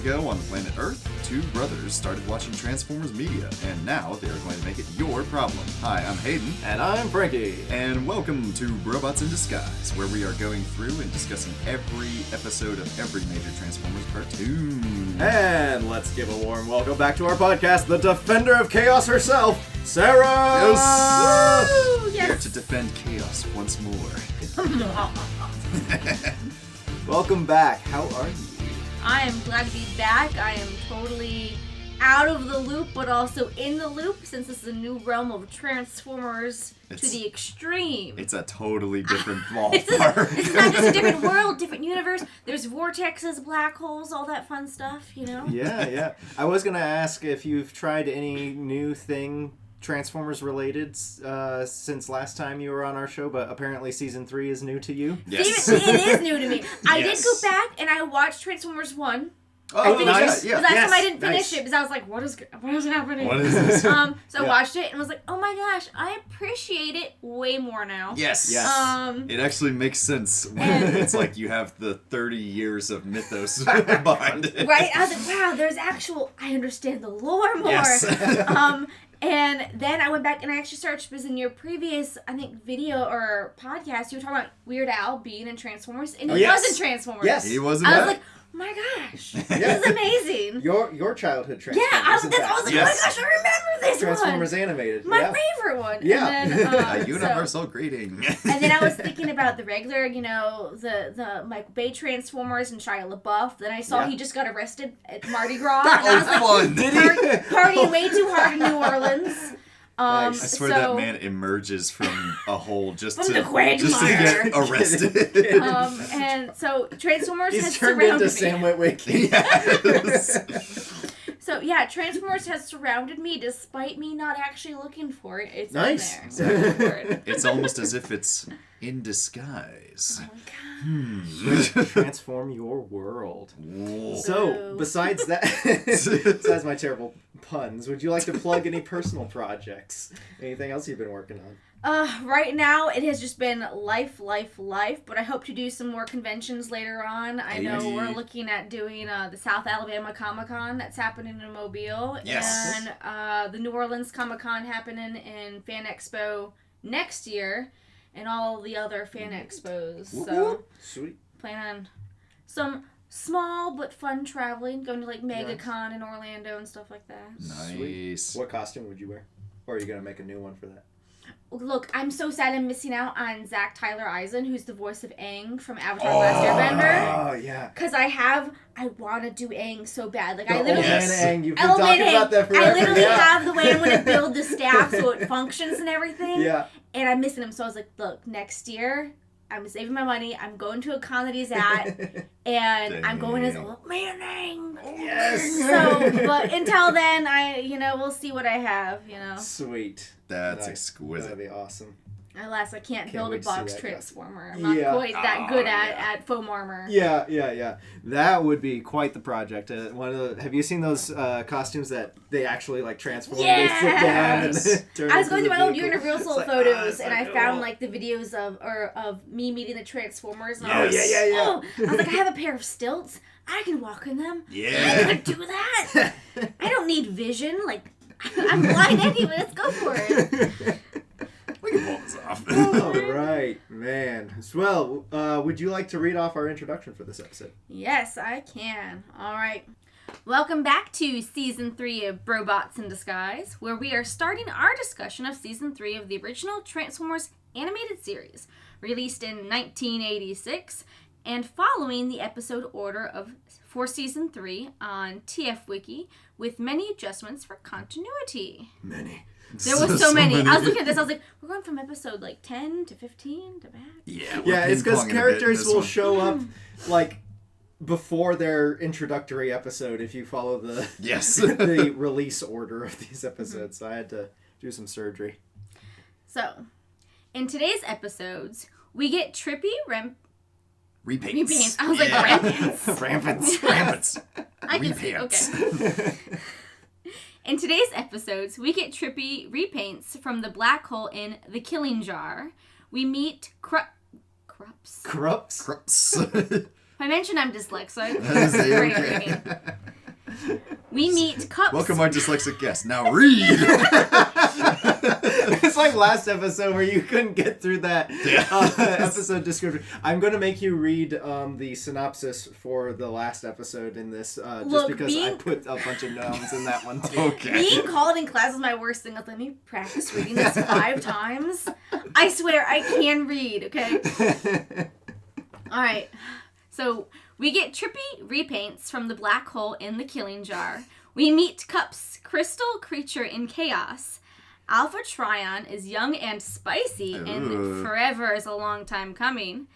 ago on the planet Earth, two brothers started watching Transformers media, and now they are going to make it your problem. Hi, I'm Hayden. And I'm Frankie. And welcome to BroBots in Disguise, where we are going through and discussing every episode of every major Transformers cartoon. And let's give a warm welcome back to our podcast, the Defender of Chaos herself, Sarah! Yes! Woo! Yes! Here to defend chaos once more. Welcome back. How are you? I am glad to be back. I am totally out of the loop, but also in the loop, since this is a new realm of Transformers to the extreme. It's a totally different ballpark. It's not just a different world, different universe. There's vortexes, black holes, all that fun stuff, you know? Yeah. I was going to ask if you've tried any new thing Transformers related since last time you were on our show, but apparently season 3 is new to you. Yes. It is new to me. I did go back and I watched Transformers 1. Oh, nice. Yeah. Last time I didn't finish it because I was like, what is happening? What is this? So I watched it and was like, oh my gosh, I appreciate it way more now. Yes. It actually makes sense when it's like you have the 30 years of mythos behind it. Right? I was like, wow, I understand the lore more. Yes. And then I went back and I actually searched, because in your previous, I think, video or podcast, you were talking about Weird Al being in Transformers, and he was in Transformers. Yes. He wasn't. I was like, oh my gosh, this is amazing. Your childhood Transformers. Yeah, I was like, oh my gosh, I remember this Transformers one. animated. My favorite one. Yeah. And then, a universal greeting. And then I was thinking about the regular, the Michael Bay Transformers and Shia LaBeouf. Then I saw he just got arrested at Mardi Gras. And I was like, fun. Did he? Partying way too hard in New Orleans. I Nice. swear that man emerges from a hole just From to the quagmire. get arrested. And so Transformers He's has turned surrounded into me. Sam Witwicky. Yes. So yeah, Transformers has surrounded me despite me not actually looking for it. It's Nice. in there. So I'm looking for it. It's almost as if it's in disguise. Oh my God. Transform your world. Whoa. So, besides besides my terrible puns, would you like to plug any personal projects? Anything else you've been working on? Right now it has just been life, but I hope to do some more conventions later on. I know we're looking at doing the South Alabama Comic-Con that's happening in Mobile. Yes. And the New Orleans Comic-Con happening in Fan Expo next year, and all the other fan expos. So Sweet. plan on some small but fun traveling, going to like MegaCon in Orlando and stuff like that. Nice. What costume would you wear? Or are you going to make a new one for that? Look, I'm so sad I'm missing out on Zach Tyler Eisen, who's the voice of Aang from Avatar: The Last Airbender. Oh, yeah. Because I want to do Aang so bad. Like, I Old literally... Yes. man Aang, you've been Old man talking about Aang. that forever. I literally yeah. have the way I'm going to build the staff so it functions and everything. Yeah. And I'm missing him. So I was like, look, next year, I'm saving my money. I'm going to a con that he's at. And I'm going as Old Man Aang. Yes. So, but until then, we'll see what I have, Sweet. That's Nice. exquisite. That'd be awesome. Alas, I can't build a wait to see box that transformer. I'm not Yeah. quite that good at foam armor. Yeah. That would be quite the project. Have you seen those costumes that they actually like transform? They flip down and turn I was into going the through my old vehicle. Universal It's like, photos, it's and like, I found oh. like the videos of me meeting the Transformers. And Yes. I was Oh, yeah. oh, I was like, I have a pair of stilts. I can walk in them. Yeah. I could do that. I don't need vision. Like, I'm blind anyway. Let's go for it. We can pull this off. All right, man. Well, would you like to read off our introduction for this episode? Yes, I can. All right. Welcome back to Season 3 of BroBots in Disguise, where we are starting our discussion of Season 3 of the original Transformers animated series, released in 1986, and following the episode order for Season 3 on TF Wiki, with many adjustments for continuity. Many. There was so many. I was looking at this, I was like, we're going from episode 10 to 15 to back. Yeah, It's because characters will show up Mm. like before their introductory episode if you follow the Yes. the release order of these episodes. So I had to do some surgery. So, in today's episodes, we get trippy Repaints. I was like, rampants. Rampants. I can see, okay. In today's episodes, we get trippy repaints from the black hole in The Killing Jar. We meet Krups. Krups? Krups. I mentioned I'm dyslexic. That is Great okay. reading. We meet Cups. Welcome our dyslexic guest. Now read! It's like last episode where you couldn't get through that episode description. I'm going to make you read the synopsis for the last episode in this, just because I put a bunch of nouns in that one too. Okay. Being called in class is my worst thing. I was like, let me practice reading this 5 times. I swear, I can read, okay? Alright, so we get trippy repaints from the black hole in the killing jar. We meet Cups, crystal creature in chaos. Alpha Trion is young and spicy, and forever is a long time coming.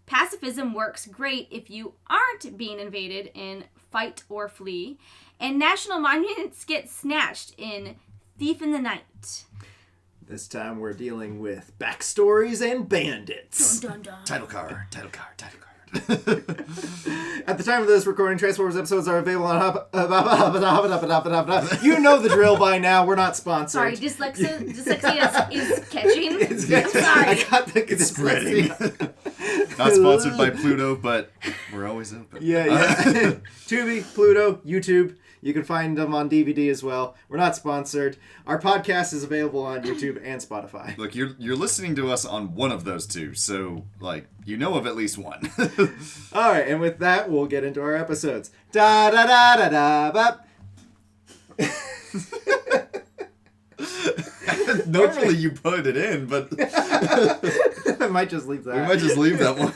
Pacifism works great if you aren't being invaded in Fight or Flee. And national monuments get snatched in Thief in the Night. This time we're dealing with backstories and bandits. Dun, dun, dun. Title card. At the time of this recording, Transformers episodes are available on You know the drill by now. We're not sponsored. Sorry, dyslexia is catching. I'm sorry. I got the It's spreading. Not sponsored by Pluto, but we're always open. Yeah. Tubi, Pluto, YouTube. You can find them on DVD as well. We're not sponsored. Our podcast is available on YouTube and Spotify. Look, you're listening to us on one of those two, so, you know of at least one. All right, and with that, we'll get into our episodes. Da-da-da-da-da-bop. Normally you put it in, but I might just leave that. we might just leave that one.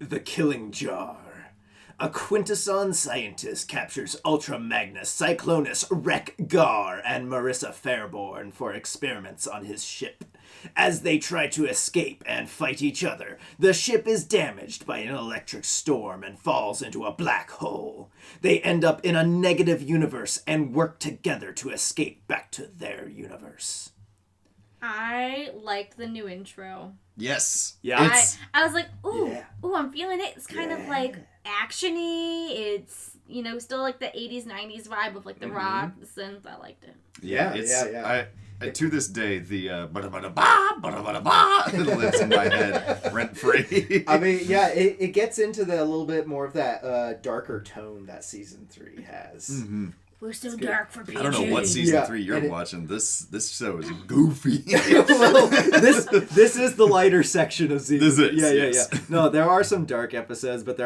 The Killing Jar. A Quintesson scientist captures Ultra Magnus, Cyclonus, Wreck Gar, and Marissa Fairborn for experiments on his ship. As they try to escape and fight each other, the ship is damaged by an electric storm and falls into a black hole. They end up in a negative universe and work together to escape back to their universe. I liked the new intro. Yes. Yeah. I was like, ooh, Yeah. ooh, I'm feeling it. It's kind of like action-y. It's, still like the 80s, 90s vibe of like the rock, the synth. I liked it. Yeah. I to this day, the ba-da-ba-da-ba, it lives in my head rent-free. I mean, yeah, it gets into a little bit more of that darker tone that season 3 has. Mm-hmm. We're so dark for PG. I don't know what season 3 you're watching. This show is goofy. Well, this is the lighter section of season. This is, yeah. No, there are some dark episodes, but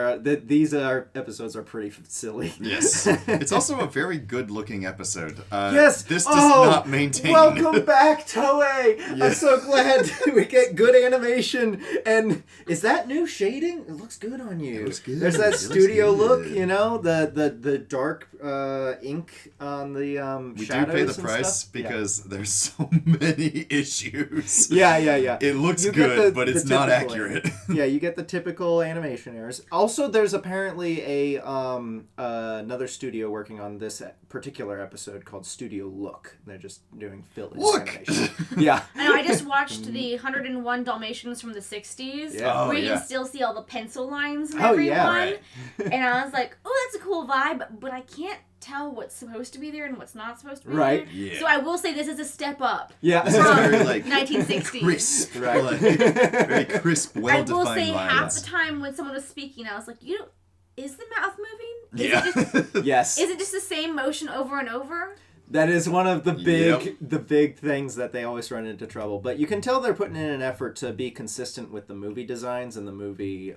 these episodes are pretty silly. Yes. It's also a very good-looking episode. Yes. This does not maintain. Welcome back, Toei. Yeah. I'm so glad we get good animation. And is that new shading? It looks good on you. It looks good. There's that It looks studio good. look, the dark ink on the We shadows do pay the and price stuff. because there's so many issues. Yeah. It looks You get good, but it's not typical accurate. Yeah, you get the typical animation errors. Also, there's apparently another studio working on this particular episode called Studio Look. They're just doing fill-in animation. Yeah. I know, I just watched the 101 Dalmatians from the 60s, Yeah. where you yeah. can still see all the pencil lines and Oh, everyone. yeah. Right. And I was like, oh, that's a cool vibe, but I can't tell what's supposed to be there and what's not supposed to be Right. there. Yeah. So I will say this is a step up. Yeah. This is From very 1960s. crisp, Right. very crisp, I well-defined will say half lines. the time when someone was speaking, I was like, is the mouth moving? Yeah. Yes. Is it just the same motion over and over? That is one of the Yep. big things that they always run into trouble. But you can tell they're putting in an effort to be consistent with the movie designs and the movie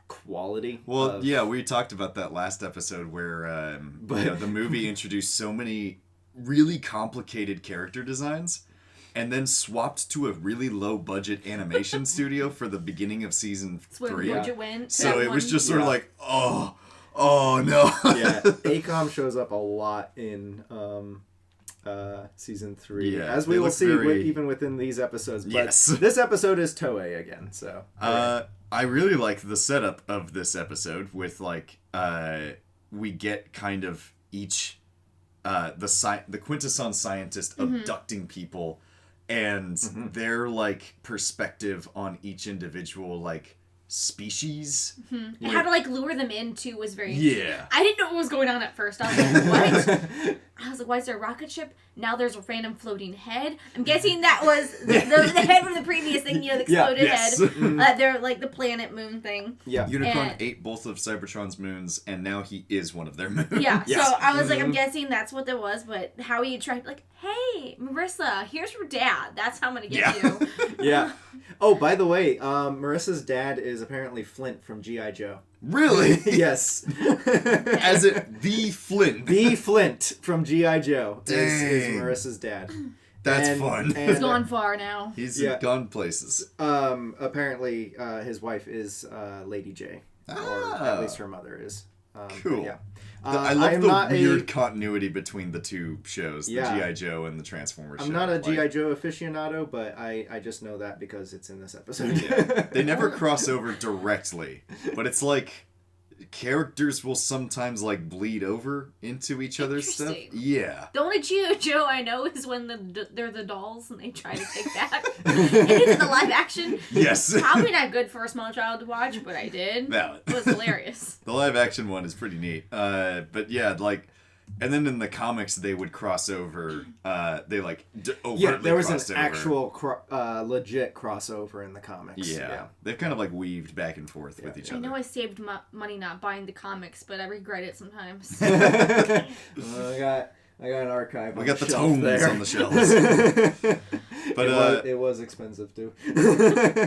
quality. Well, yeah, we talked about that last episode where the movie introduced so many really complicated character designs and then swapped to a really low-budget animation studio for the beginning of season That's where 3. Georgia went. So That it was one. just sort of like, oh no. Yeah, ACOM shows up a lot in season 3, Yeah, as we they will look see very- even within these episodes. But Yes. this episode is Toei again, so I really like the setup of this episode with we get kind of each the Quintesson scientist abducting people and their perspective on each individual species. And how to lure them in too was very Yeah. I didn't know what was going on at first. I was like, what? I was like, why is there a rocket ship? Now there's a random floating head. I'm guessing that was the head from the previous thing, the exploded head. They're like the planet moon thing. Yeah. Unicron ate both of Cybertron's moons, and now he is one of their moons. Yeah, so I was like, I'm guessing that's what that was, but how he tried, like, hey, Marissa, here's your dad. That's how I'm going to get you. Yeah. Oh, by the way, Marissa's dad is apparently Flint from G.I. Joe. Really? Yes. As the Flint. The Flint from G.I. Joe is Dang. Marissa's dad. That's fun. He's gone far now. He's gone places. Apparently, his wife is Lady J. Or at least her mother is. Cool. Yeah. I love the weird continuity between the two shows, the G.I. Joe and the Transformers show. I'm not a G.I. Joe aficionado, but I just know that because it's in this episode. They never cross over directly, but it's like characters will sometimes like bleed over into each other's stuff. Yeah. The only G.I. Joe I know is when they're the dolls and they try to take that into the live action. Yes. Probably not good for a small child to watch, but I did. Valid. It was hilarious. The live action one is pretty neat. But yeah, like, and then in the comics they would cross over. They like overtly there was an crossed over. actual legit crossover in the comics. Yeah. They've kind of like weaved back and forth with each other. I know I saved money not buying the comics, but I regret it sometimes. Well, I got an archive. We got the tomes there on the shelves. But it was expensive too.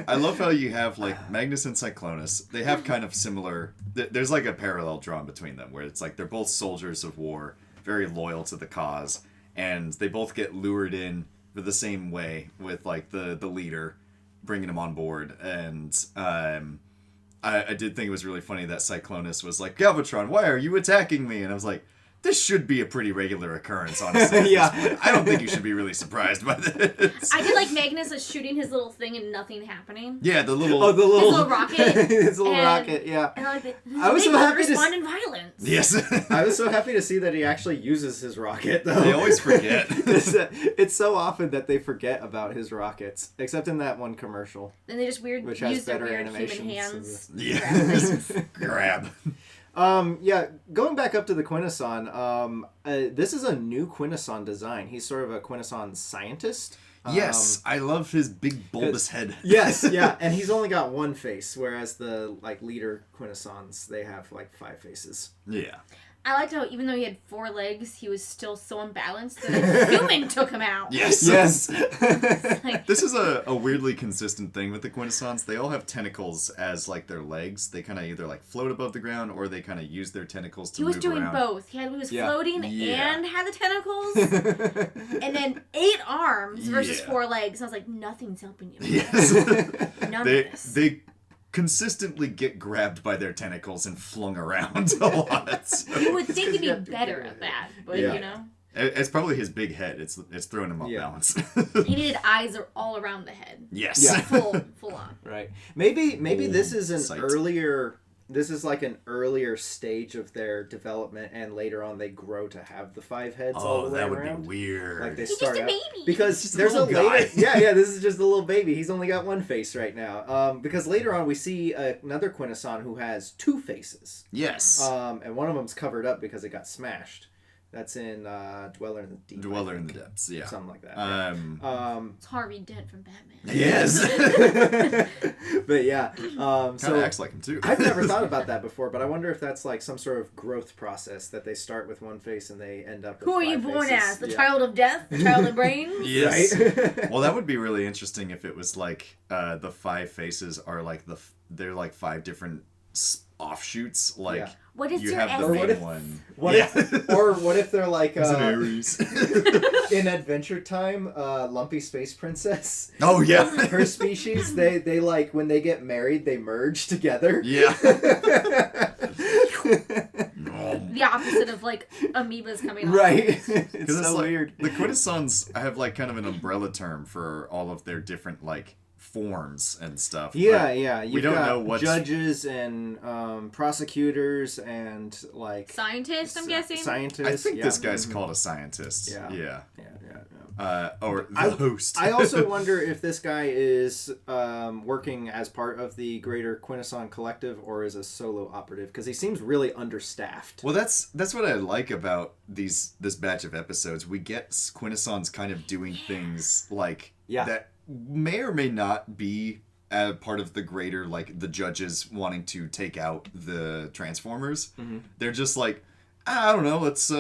I love how you have like Magnus and Cyclonus. They have kind of similar. There's like a parallel drawn between them, where it's like they're both soldiers of war, very loyal to the cause, and they both get lured in for the same way with like the leader bringing them on board. And I did think it was really funny that Cyclonus was like, Galvatron, why are you attacking me? And I was like, this should be a pretty regular occurrence, honestly. Yeah. I don't think you should be really surprised by this. I did like Magnus is shooting his little thing and nothing happening. Yeah, the little... Oh, the little... His little rocket. His little rocket, yeah. And I like I was so happy to respond in violence. Yes. I was so happy to see that he actually uses his rocket, though. They always forget. It's so often that they forget about his rockets, except in that one commercial. Then they just which has use their better weird animations. human hands. Yeah. Grab. Yeah, going back up to the Quintesson, this is a new Quintesson design. He's sort of a Quintesson scientist. Yes, I love his big bulbous head. Yes, yeah, and he's only got one face, whereas the leader Quintessons, they have 5 faces. Yeah. I liked how even though he had 4 legs, he was still so imbalanced that a human took him out. Yes. Yes. This is a weirdly consistent thing with the Quintessons. They all have tentacles as their legs. They kind of either float above the ground or they kind of use their tentacles to move around. He was doing both. He was floating and had the tentacles. And then 8 arms versus 4 legs. I was like, nothing's helping you. Yes. None of this. They consistently get grabbed by their tentacles and flung around a lot. So. You would think he'd be better at that, but It's probably his big head. It's throwing him off balance. He needed eyes all around the head. Yes. Yeah. Full on. Right. Maybe this is an earlier... This is an earlier stage of their development, and later on they grow to have the 5 heads all the way around. Oh, that would be weird. He's just a baby. Because there's a later... Yeah, this is just a little baby. He's only got 1 face right now. Because later on we see another Quintesson who has 2 faces. Yes. And one of them's covered up because it got smashed. That's in Dweller in the Deep. Dweller in the Depths, yeah. Something like that. It's Harvey Dent from Batman. Yes. But yeah. Kind of acts like him too. I've never thought about that before, but I wonder if that's some sort of growth process that they start with 1 face and they end up with Who are 5 you born faces. as? The child of death? The child of brains? Yes. Right? Well, that would be really interesting if it was the 5 faces are they're 5 different offshoots. What is you your have the essence? main one. What if they're It's an Aries. in Adventure Time, Lumpy Space Princess? Oh yeah. Her species, they when they get married, they merge together. Yeah. The opposite of amoebas coming off. Right. It's so weird. The Quintessons have kind of an umbrella term for all of their different forms and stuff. Yeah, yeah. We don't know what judges and prosecutors and scientists. I'm guessing scientists. I think this guy's called a scientist. Yeah. Yeah. Yeah. or the host. I also wonder if this guy is working as part of the greater Quintesson collective or is a solo operative, because he seems really understaffed. Well, that's what I like about this batch of episodes. We get Quintessons kind of doing things like that may or may not be part of the greater, like the judges wanting to take out the Transformers. Mm-hmm. They're just like, I don't know, let's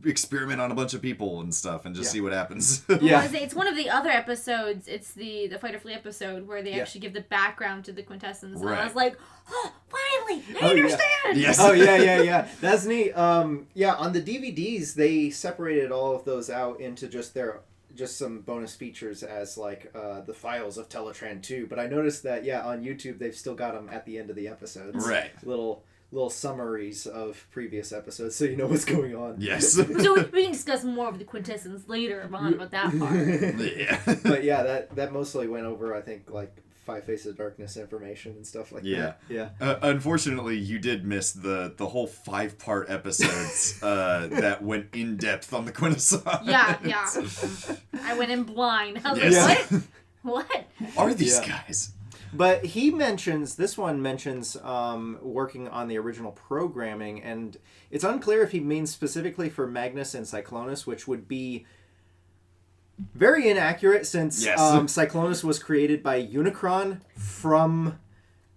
experiment on a bunch of people and stuff and just see what happens. It's one of the other episodes. It's the Fight or Flee episode where they actually give the background to the Quintessons. And I was like, oh, finally, I understand. Yes. Oh, yeah. That's neat. On the DVDs, they separated all of those out into just some bonus features as like the files of Teletran 2. But I noticed that, on YouTube, they've still got them at the end of the episodes. Right. Little summaries of previous episodes, so you know what's going on. Yes. So we can discuss more of the Quintessons later on about that part. Yeah. But that mostly went over, I think, like Five Faces of Darkness information and stuff like that. Yeah. Unfortunately, you did miss the whole 5-part episodes that went in depth on the Quintessons. Yeah. I went in blind. I was like, what are these guys? But this one mentions working on the original programming, and it's unclear if he means specifically for Magnus and Cyclonus, which would be very inaccurate since Cyclonus was created by Unicron from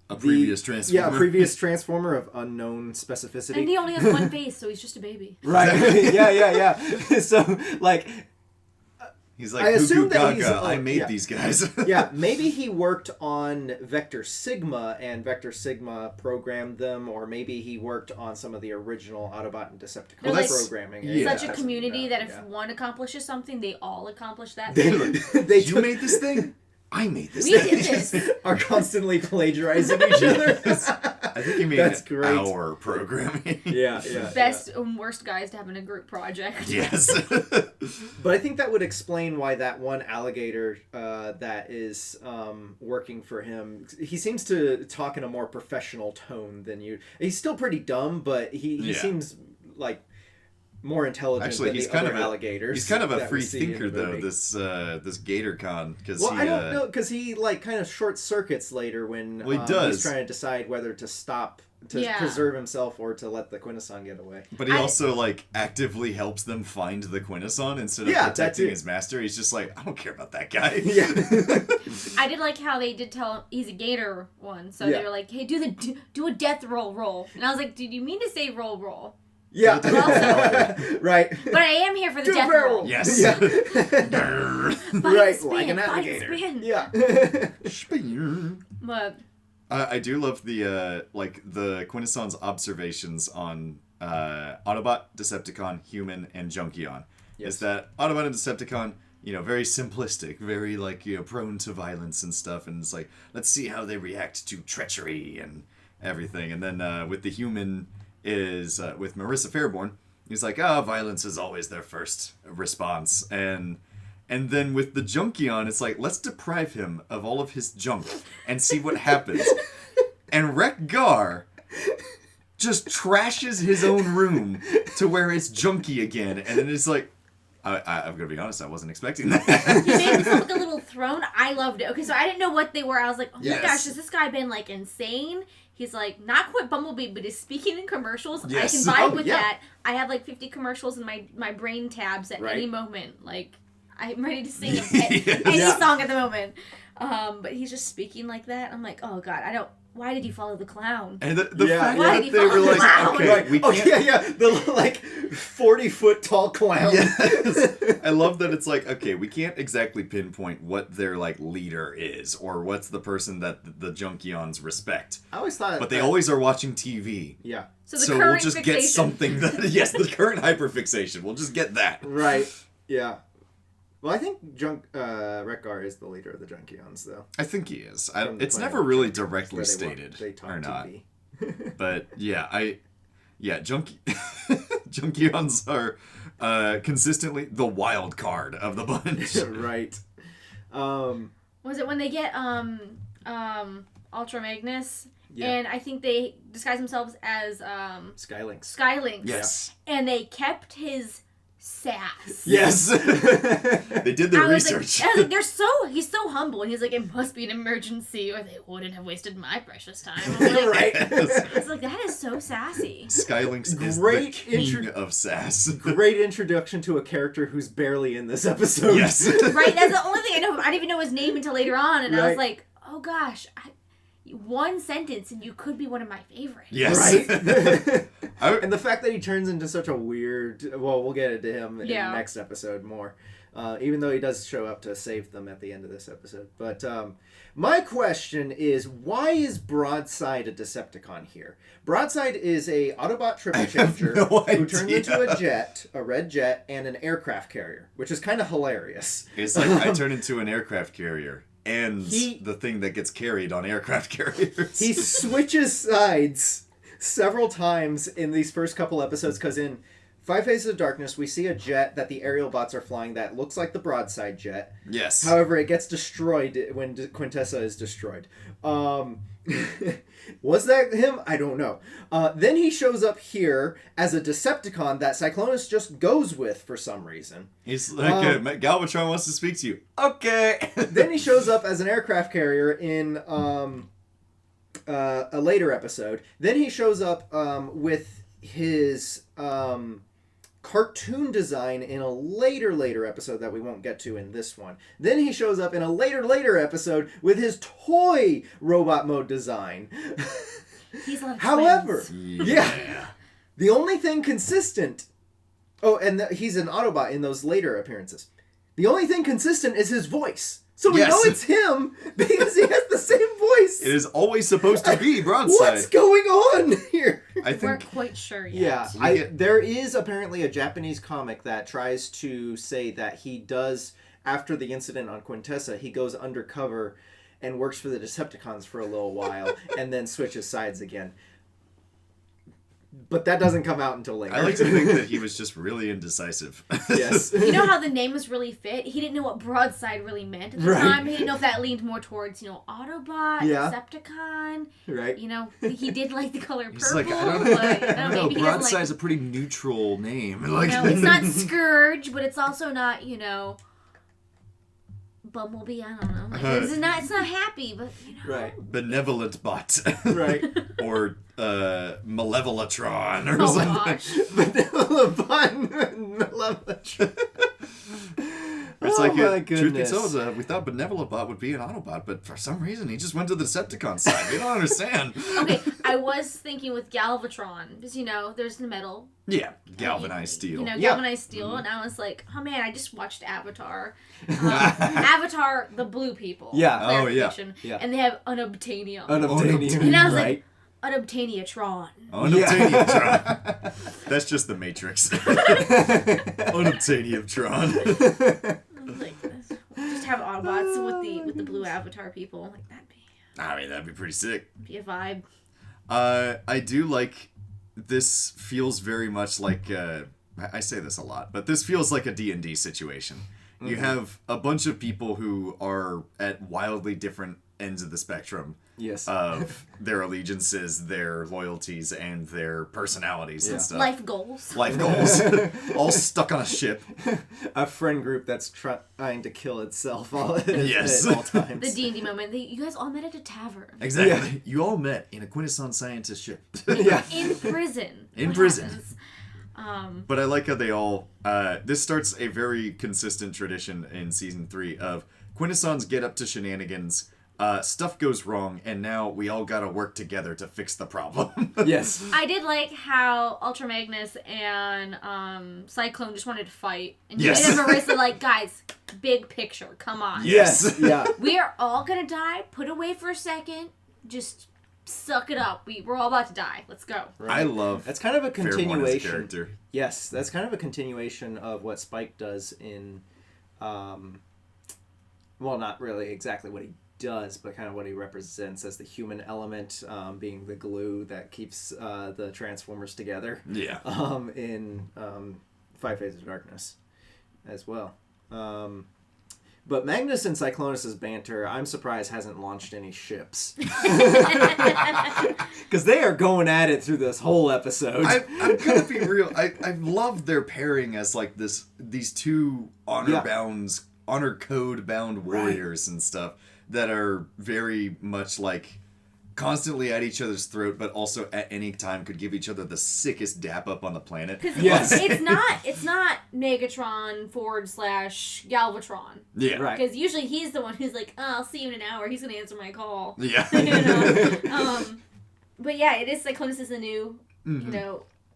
a previous Transformer. Yeah, a previous Transformer of unknown specificity. And he only has one face, so he's just a baby. Right. Yeah. So, like... He's like, I assume that I made these guys. Maybe he worked on Vector Sigma, and Vector Sigma programmed them, or maybe he worked on some of the original Autobot and Decepticon programming. Such a community that if one accomplishes something, they all accomplish that. You made this thing? I made this thing. We did this. Are constantly plagiarizing each other. I think he made our programming. Yeah. Best and worst guys to have in a group project. Yes. But I think that would explain why that one alligator that is working for him, he seems to talk in a more professional tone than you. He's still pretty dumb, but he seems like more intelligent than the other alligators. He's kind of a free thinker, though, this Gator Con. I don't know, because he like kind of short circuits later when he's trying to decide whether to stop to preserve himself or to let the Quintesson get away. But he also like actively helps them find the Quintesson instead of protecting his master. He's just like, I don't care about that guy. Yeah. I did like how they did tell him he's a Gator one, so they were like, hey, do a death roll, and I was like, did you mean to say roll? Yeah. Right. But I am here for the death roll. Yes. Yeah. Right, like an alligator. Yeah. But I do love the Quintesson's observations on Autobot, Decepticon, Human, and Junkion. Yes. Is that Autobot and Decepticon, very simplistic, very prone to violence and stuff, and it's like, let's see how they react to treachery and everything. And then with the Human is with Marissa Fairborn, he's like, violence is always their first response, and then with the Junkion, it's like, let's deprive him of all of his junk and see what happens. And Wreck-Gar just trashes his own room to where it's junky again, and then it's like, I'm gonna be honest, I wasn't expecting that. He made himself like a little throne. I loved it. Okay, so I didn't know what they were. I was like, oh my gosh, has this guy been like insane? He's like, not quite Bumblebee, but is speaking in commercials. Yes. I can vibe with that. I have like 50 commercials in my brain tabs at any moment. Like, I'm ready to sing any song at the moment. But he's just speaking like that. I'm like, oh God, why did he follow the clown? And the fact that they were like, okay, we can't... the 40-foot tall clown. Yes. I love that it's like, okay, we can't exactly pinpoint what their leader is or what's the person that the Junkions respect. I always thought, but they always are watching TV. Yeah. So we'll just get something that the current hyperfixation. We'll just get that. Right. Yeah. Well, I think Wreck-Gar is the leader of the Junkions, though. I think he is. It's never really directly stated or not. But Junkions are consistently the wild card of the bunch. Right. Was it when they get Ultra Magnus? Yeah. And I think they disguise themselves as Skylinks. Skylinks. Yes. And they kept his sass. Yes. They did their research. I was like, he's so humble, and he's like, it must be an emergency, or they wouldn't have wasted my precious time. I'm like, Right. I was like, that is so sassy. Skylinks is Great the king of sass. Great introduction to a character who's barely in this episode. Yes. Right, that's the only thing I know. I didn't even know his name until later on, and I was Right. like, oh gosh, one sentence and you could be one of my favorites. Yes. Right? And the fact that he turns into such a weird... Well, we'll get into him in the next episode more. Even though he does show up to save them at the end of this episode. But my question is, why is Broadside a Decepticon here? Broadside is a Autobot triple changer who turns into a jet, a red jet, and an aircraft carrier, which is kind of hilarious. It's like I turn into an aircraft carrier. And the thing that gets carried on aircraft carriers. He switches sides several times in these first couple episodes, because in 5 Phases of Darkness, we see a jet that the aerial bots are flying that looks like the Broadside jet. Yes. However, it gets destroyed when Quintessa is destroyed. Was that him? I don't know. Then he shows up here as a Decepticon that Cyclonus just goes with for some reason. He's like, Galvatron wants to speak to you. Okay. Then he shows up as an aircraft carrier in a later episode. Then he shows up with his cartoon design in a later episode that we won't get to in this one. Then he shows up in a later episode with his toy robot mode design. He's a lot of However, twins. yeah, the only thing consistent... Oh, and he's an Autobot in those later appearances. The only thing consistent is his voice. So we know it's him because he has the same voice. It is always supposed to be Broadside. What's going on here? I think We weren't quite sure yet. Yeah, there is apparently a Japanese comic that tries to say that he does, after the incident on Quintessa, he goes undercover and works for the Decepticons for a little while and then switches sides again. But that doesn't come out until later. I like to think that he was just really indecisive. Yes. You know how the name was really fit? He didn't know what Broadside really meant at the time. He didn't know if that leaned more towards, Autobot, Decepticon. Right. He did like the color purple. He's like, I don't know. Maybe he doesn't Broadside's a pretty neutral name. it's not Scourge, but it's also not, Bumblebee. I don't know. It's not happy, but Right. Benevolent Bot. Right. Or Malevolatron or Oh something. gosh. It's my truth be goodness. told, we thought Benevolent Bot would be an Autobot, but for some reason he just went to the Decepticon side. We don't understand. Okay, I was thinking with Galvatron, because, there's the metal. Yeah, galvanized steel. Galvanized steel, and I was like, oh man, I just watched Avatar. Avatar, the blue people. Yeah. Oh, yeah. Yeah. And they have unobtainium. Unobtainium. And I was right. like, unobtainiatron. Unobtainium-tron. That's just the Matrix. Unobtainium-tron. Like, just have Autobots with the blue Avatar people. Like, That'd be pretty sick. be a vibe. I do like... This feels very much like... I say this a lot, but this feels like a D&D situation. Mm-hmm. You have a bunch of people who are at wildly different ends of the spectrum. Yes. Of their allegiances, their loyalties, and their personalities and stuff. Life goals. All stuck on a ship. A friend group that's trying to kill itself at all times. The D&D moment. You guys all met at a tavern. Exactly. Yeah. You all met in a Quintessence Scientist ship. Yeah. In prison. In What prison. happens? But I like how they all... this starts a very consistent tradition in Season 3 of Quintessons get up to shenanigans, stuff goes wrong, and now we all gotta work together to fix the problem. Yes. I did like how Ultra Magnus and Cyclone just wanted to fight. And Yes. and Marissa like, guys, big picture, come on. Yes. Yeah. We are all gonna die. Put away for a second. Just suck it up. We're all about to die. Let's go. I love That's kind of a Fairborn as a continuation. character. Yes, that's kind of a continuation of what Spike does in, well, not really exactly what he does, but kind of what he represents as the human element, being the glue that keeps the Transformers together. Yeah. In 5 Phases of Darkness as well. But Magnus and Cyclonus' banter, I'm surprised hasn't launched any ships. Because they are going at it through this whole episode. I'm gonna be real. I love their pairing as like these two honor code bound warriors and stuff that are very much like constantly at each other's throat, but also at any time could give each other the sickest dap up on the planet. Because it's not Megatron / Galvatron. Yeah, right. Because usually he's the one who's like, oh, I'll see you in an hour. He's gonna answer my call. Yeah. But yeah, it is Cyclonus is the new,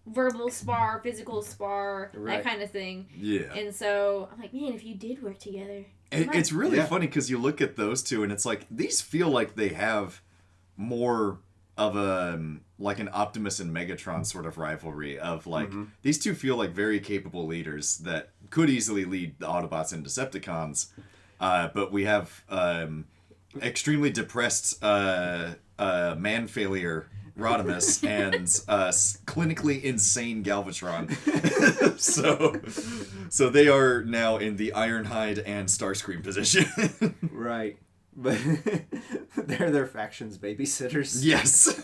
verbal spar, physical spar, that kind of thing. Yeah. And so I'm like, man, if you did work together, it's really funny because you look at those two and it's like these feel like they have more of a like an Optimus and Megatron sort of rivalry of like these two feel like very capable leaders that could easily lead the Autobots and Decepticons, but we have extremely depressed man failure Rodimus and clinically insane Galvatron. so they are now in the Ironhide and Starscream position. Right. But they're their faction's babysitters. Yes.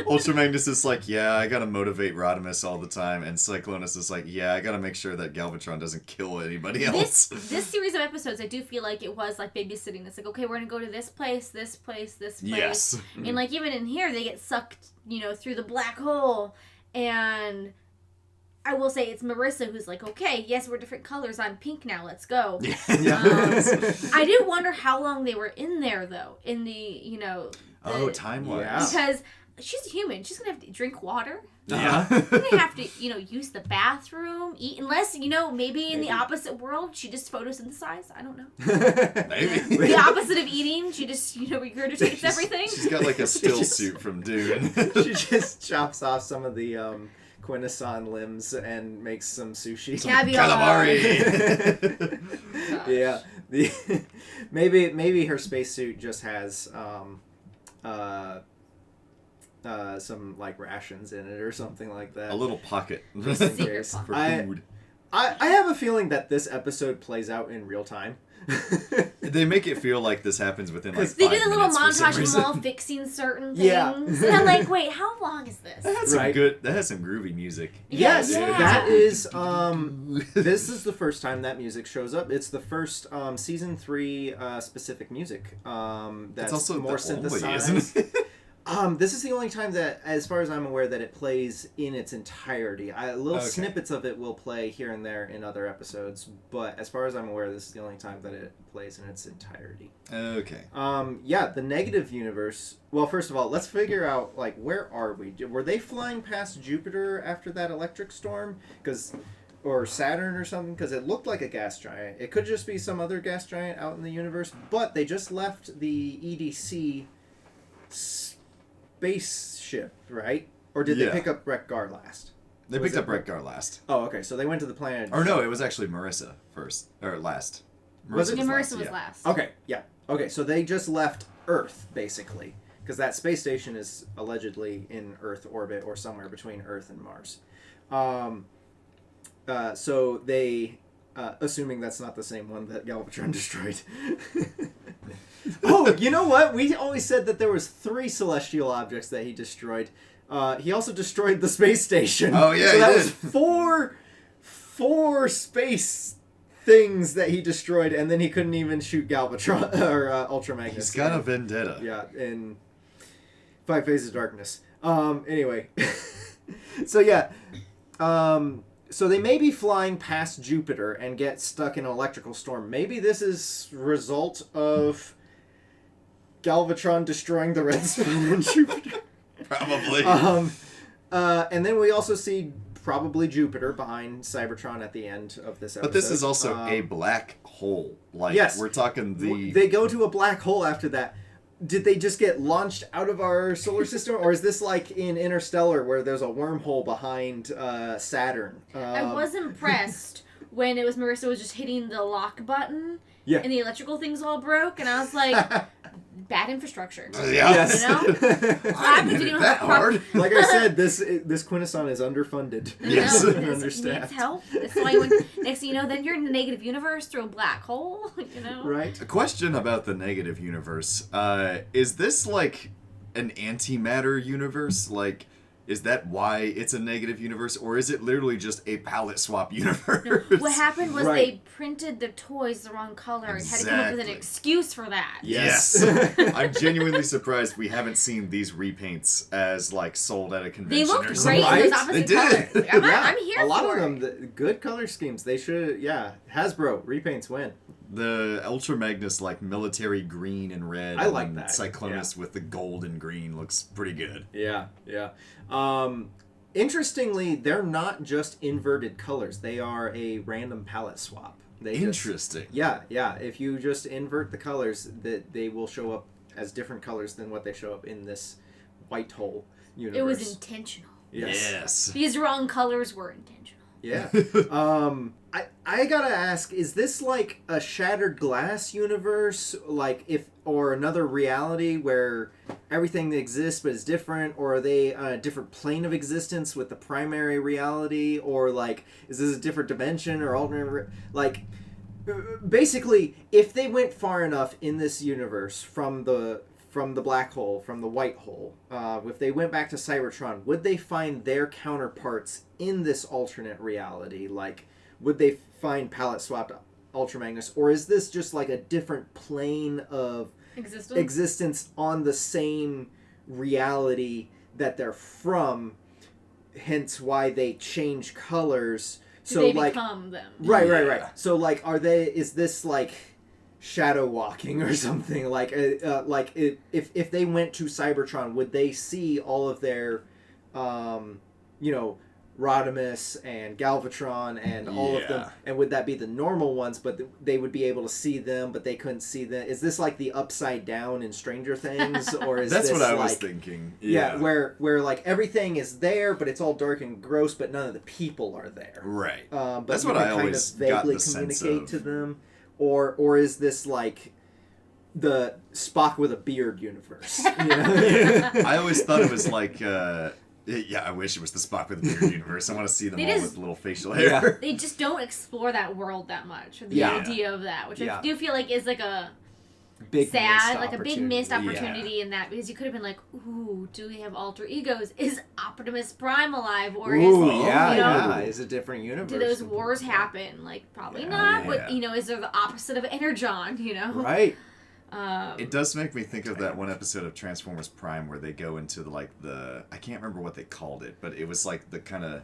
Ultra Magnus is like, yeah, I gotta motivate Rodimus all the time, and Cyclonus is like, yeah, I gotta make sure that Galvatron doesn't kill anybody else. This series of episodes, I do feel like it was like babysitting. It's like, okay, we're gonna go to this place, this place, this place. Yes. And like even in here, they get sucked, through the black hole, and I will say it's Marissa who's like, okay, yes, we're different colors. I'm pink now. Let's go. Yeah. I do wonder how long they were in there, though, in the, time-wise. Yeah. Because she's a human. She's going to have to drink water. Yeah. She's going to have to, use the bathroom, eat, unless, maybe in the opposite world, she just photosynthesized. I don't know. Maybe. The opposite of eating, she just, regurgitates everything. She's got like a still suit from Dune. She just chops off some of the Quintesson limbs and makes some sushi. Calamari. Yeah. Maybe her spacesuit just has some like rations in it or something like that. A little pocket Secret for pocket. food. I have a feeling that this episode plays out in real time. They make it feel like this happens within like 5 They do the little minutes for some montage of them reason. all fixing certain things. Yeah. And I'm like, wait, how long is this? That has some groovy music. Yes, Yeah. that is. This is the first time that music shows up. It's the first season 3 specific music. That's It's also more the only, synthesized. isn't it? This is the only time that, as far as I'm aware, that it plays in its entirety. Little snippets of it will play here and there in other episodes, but as far as I'm aware, this is the only time that it plays in its entirety. Okay. The negative universe. Well, first of all, let's figure out like where are we? Were they flying past Jupiter after that electric storm? Or Saturn or something? Because it looked like a gas giant. It could just be some other gas giant out in the universe. But they just left the EDC spaceship, right? Or did they pick up Wreck-Gar last? They picked up Wreck-Gar last. Oh, okay. So they went to the planet. Or no, it was actually Marissa first. Or last. Was it? Marissa was last. Okay, yeah. Okay, so they just left Earth, basically. Because that space station is allegedly in Earth orbit or somewhere between Earth and Mars. So they, assuming that's not the same one that Galvatron destroyed. Oh, you know what? We always said that there was 3 celestial objects that he destroyed. He also destroyed the space station. Oh, yeah, so he that did. was four space things that he destroyed, and then he couldn't even shoot Galvatron or Ultra Magnus. He's got a vendetta. Yeah, in 5 Phases of Darkness. Anyway. So yeah. So they may be flying past Jupiter and get stuck in an electrical storm. Maybe this is result of Galvatron destroying the red spoon in Jupiter. Probably. And then we also see probably Jupiter behind Cybertron at the end of this episode. But this is also a black hole. Like, yes. we're talking the... They go to a black hole after that. Did they just get launched out of our solar system? Or is this like in Interstellar where there's a wormhole behind Saturn? I was impressed when it was Marissa was just hitting the lock button Yeah. and the electrical things all broke. And I was like, bad infrastructure. Yes. You know? I didn't hit it that hard. Like I said, this Quintesson is underfunded. Yes. It And needs understaffed. help. That's why when next thing you know, then you're in the negative universe through a black hole. You know. Right. A question about the negative universe. Is this like an antimatter universe? Like, is that why it's a negative universe? Or is it literally just a palette swap universe? No, what happened was Right. they printed the toys the wrong color and had to come up with an Exactly. excuse for that. Yes. I'm genuinely surprised we haven't seen these repaints as like sold at a They convention looked or great something. in Right? those opposite They did. colors. Like, I'm here a lot for of them, it. the good color schemes. They should, Hasbro repaints win. The Ultra Magnus like military green and red. I like and that, Cyclonus with the gold and green looks pretty good. Yeah. Interestingly, they're not just inverted colors. They are a random palette swap. Interesting. Yeah. If you just invert the colors, they will show up as different colors than what they show up in this white hole universe. It was intentional. Yes. These wrong colors were intentional. Yeah. I gotta ask, is this like a shattered glass universe, or another reality where everything exists but is different, or are they on a different plane of existence with the primary reality, or like is this a different dimension or alternate? Basically, if they went far enough in this universe from the black hole, from the white hole, if they went back to Cybertron, would they find their counterparts in this alternate reality? Like, would they find palette swapped Ultra Magnus, or is this just like a different plane of existence on the same reality that they're from? Hence, why they change colors. So they like, become them. right. Yeah. So like, is this like shadow walking or something? Like if they went to Cybertron, would they see all of their Rodimus and Galvatron and all of them, and would that be the normal ones, but they would be able to see them but they couldn't see them? Is this like the Upside Down in Stranger Things, or is That's this what I was like, thinking. yeah, where like everything is there but it's all dark and gross, but none of the people are there, Right. but That's you what can I kind always of vaguely got the sense communicate of. to them, or is this like the Spock with a beard universe? You know? I always thought it was like, I wish it was the Spock with the beard universe. I want to see them It all is- with little facial hair. They just don't explore that world that much, or the Yeah. idea of that, which Yeah. I do feel like is like a Big sad, missed like a big missed opportunity. opportunity in that, because you could have been like, ooh, do we have alter egos? Is Optimus Prime alive, or Ooh, is yeah, you know, yeah. It's a different universe. do those than wars people- happen? Like, probably Yeah. not. Yeah. But is there the opposite of Energon? You know, Right. It does make me think of that one episode of Transformers Prime where they go into the I can't remember what they called it, but it was like the kind of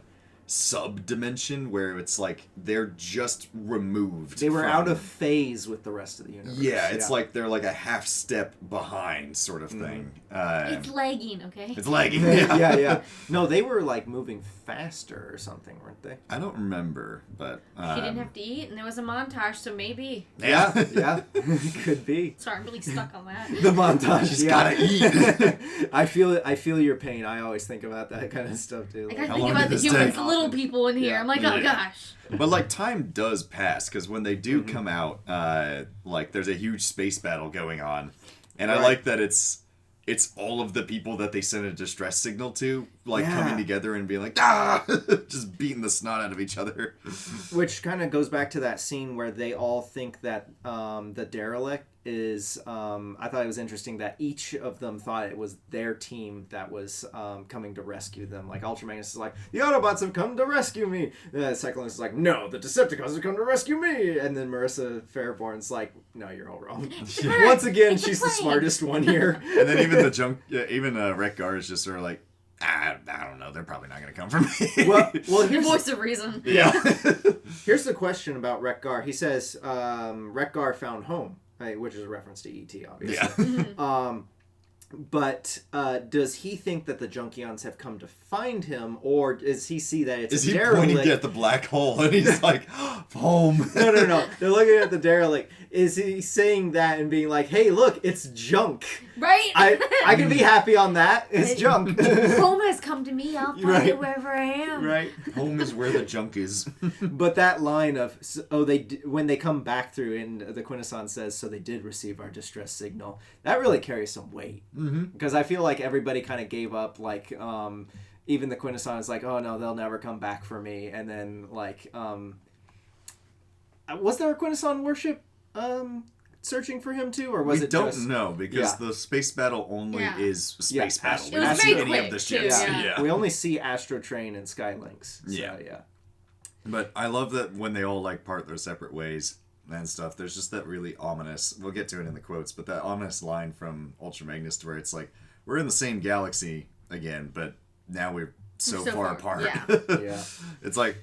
sub-dimension where it's like they're just removed. They were from- out of phase with the rest of the universe. Yeah, it's like they're like a half step behind sort of thing. it's lagging. Okay, It's lagging. yeah. No, they were like moving faster or something, weren't they? I don't remember, but she didn't have to eat, and there was a montage, so maybe. Yeah. Could be. Sorry, I'm really stuck on that. The montage. She's yeah. gotta eat. I feel your pain. I always think about that kind of stuff too. I Like, gotta How think long about did the this humans, take? the little people in here. Yeah. I'm like, Yeah. oh gosh. But like time does pass because when they do come out, like there's a huge space battle going on, and I Right. like that it's all of the people that they sent a distress signal to, like Yeah. coming together and being like, ah, just beating the snot out of each other. Which kind of goes back to that scene where they all think that the derelict is. I thought it was interesting that each of them thought it was their team that was coming to rescue them. Like Ultra Magnus is like, the Autobots have come to rescue me. Cyclonus is like, no, the Decepticons have come to rescue me. And then Marissa Fairborn's like, no, you're all wrong. Once again, It's a she's the plane. smartest one here. And then even Wreck-Gar is just sort of like, I don't know, they're probably not gonna come for me. well, Your here's voice of reason. yeah. Here's the question about Wreck-Gar. He says, Wreck-Gar found home, which is a reference to E.T., obviously. Yeah. But does he think that the Junkions have come to find him, or does he see that it's Is a he derelict? pointing at the black hole and he's like, home? No. They're looking at the derelict. Is he saying that and being like, hey, look, it's junk. Right? I can be happy on that. It's junk. Home has come to me. I'll find Right. it wherever I am. Right. Home is where the junk is. But that line of, when they come back through and the Quintesson says, so they did receive our distress signal, that really carries some weight. Because I feel like everybody kind of gave up, like, even the Quintesson is like, oh no, they'll never come back for me. And then, like, was there a Quintesson worship searching for him too, or was it don't just... know, because the space battle only is space battle. It We was don't very see any quick, of the too, ships. yeah. We only see Astro Train and Skylinks. So, yeah. But I love that when they all like part their separate ways and stuff, there's just that really ominous, we'll get to it in the quotes, but that ominous line from Ultra Magnus where it's like, we're in the same galaxy again, but now we're so far apart. Yeah. It's like,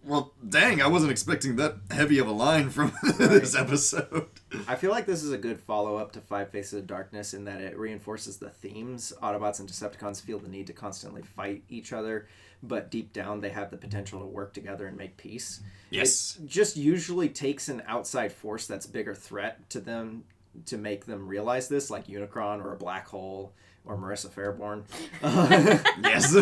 well, dang, I wasn't expecting that heavy of a line from this episode. I feel like this is a good follow-up to Five Faces of Darkness in that it reinforces the themes. Autobots and Decepticons feel the need to constantly fight each other, but deep down they have the potential to work together and make peace. Yes. It just usually takes an outside force that's bigger threat to them to make them realize this, like Unicron or a black hole or Marissa Fairborn. Yes.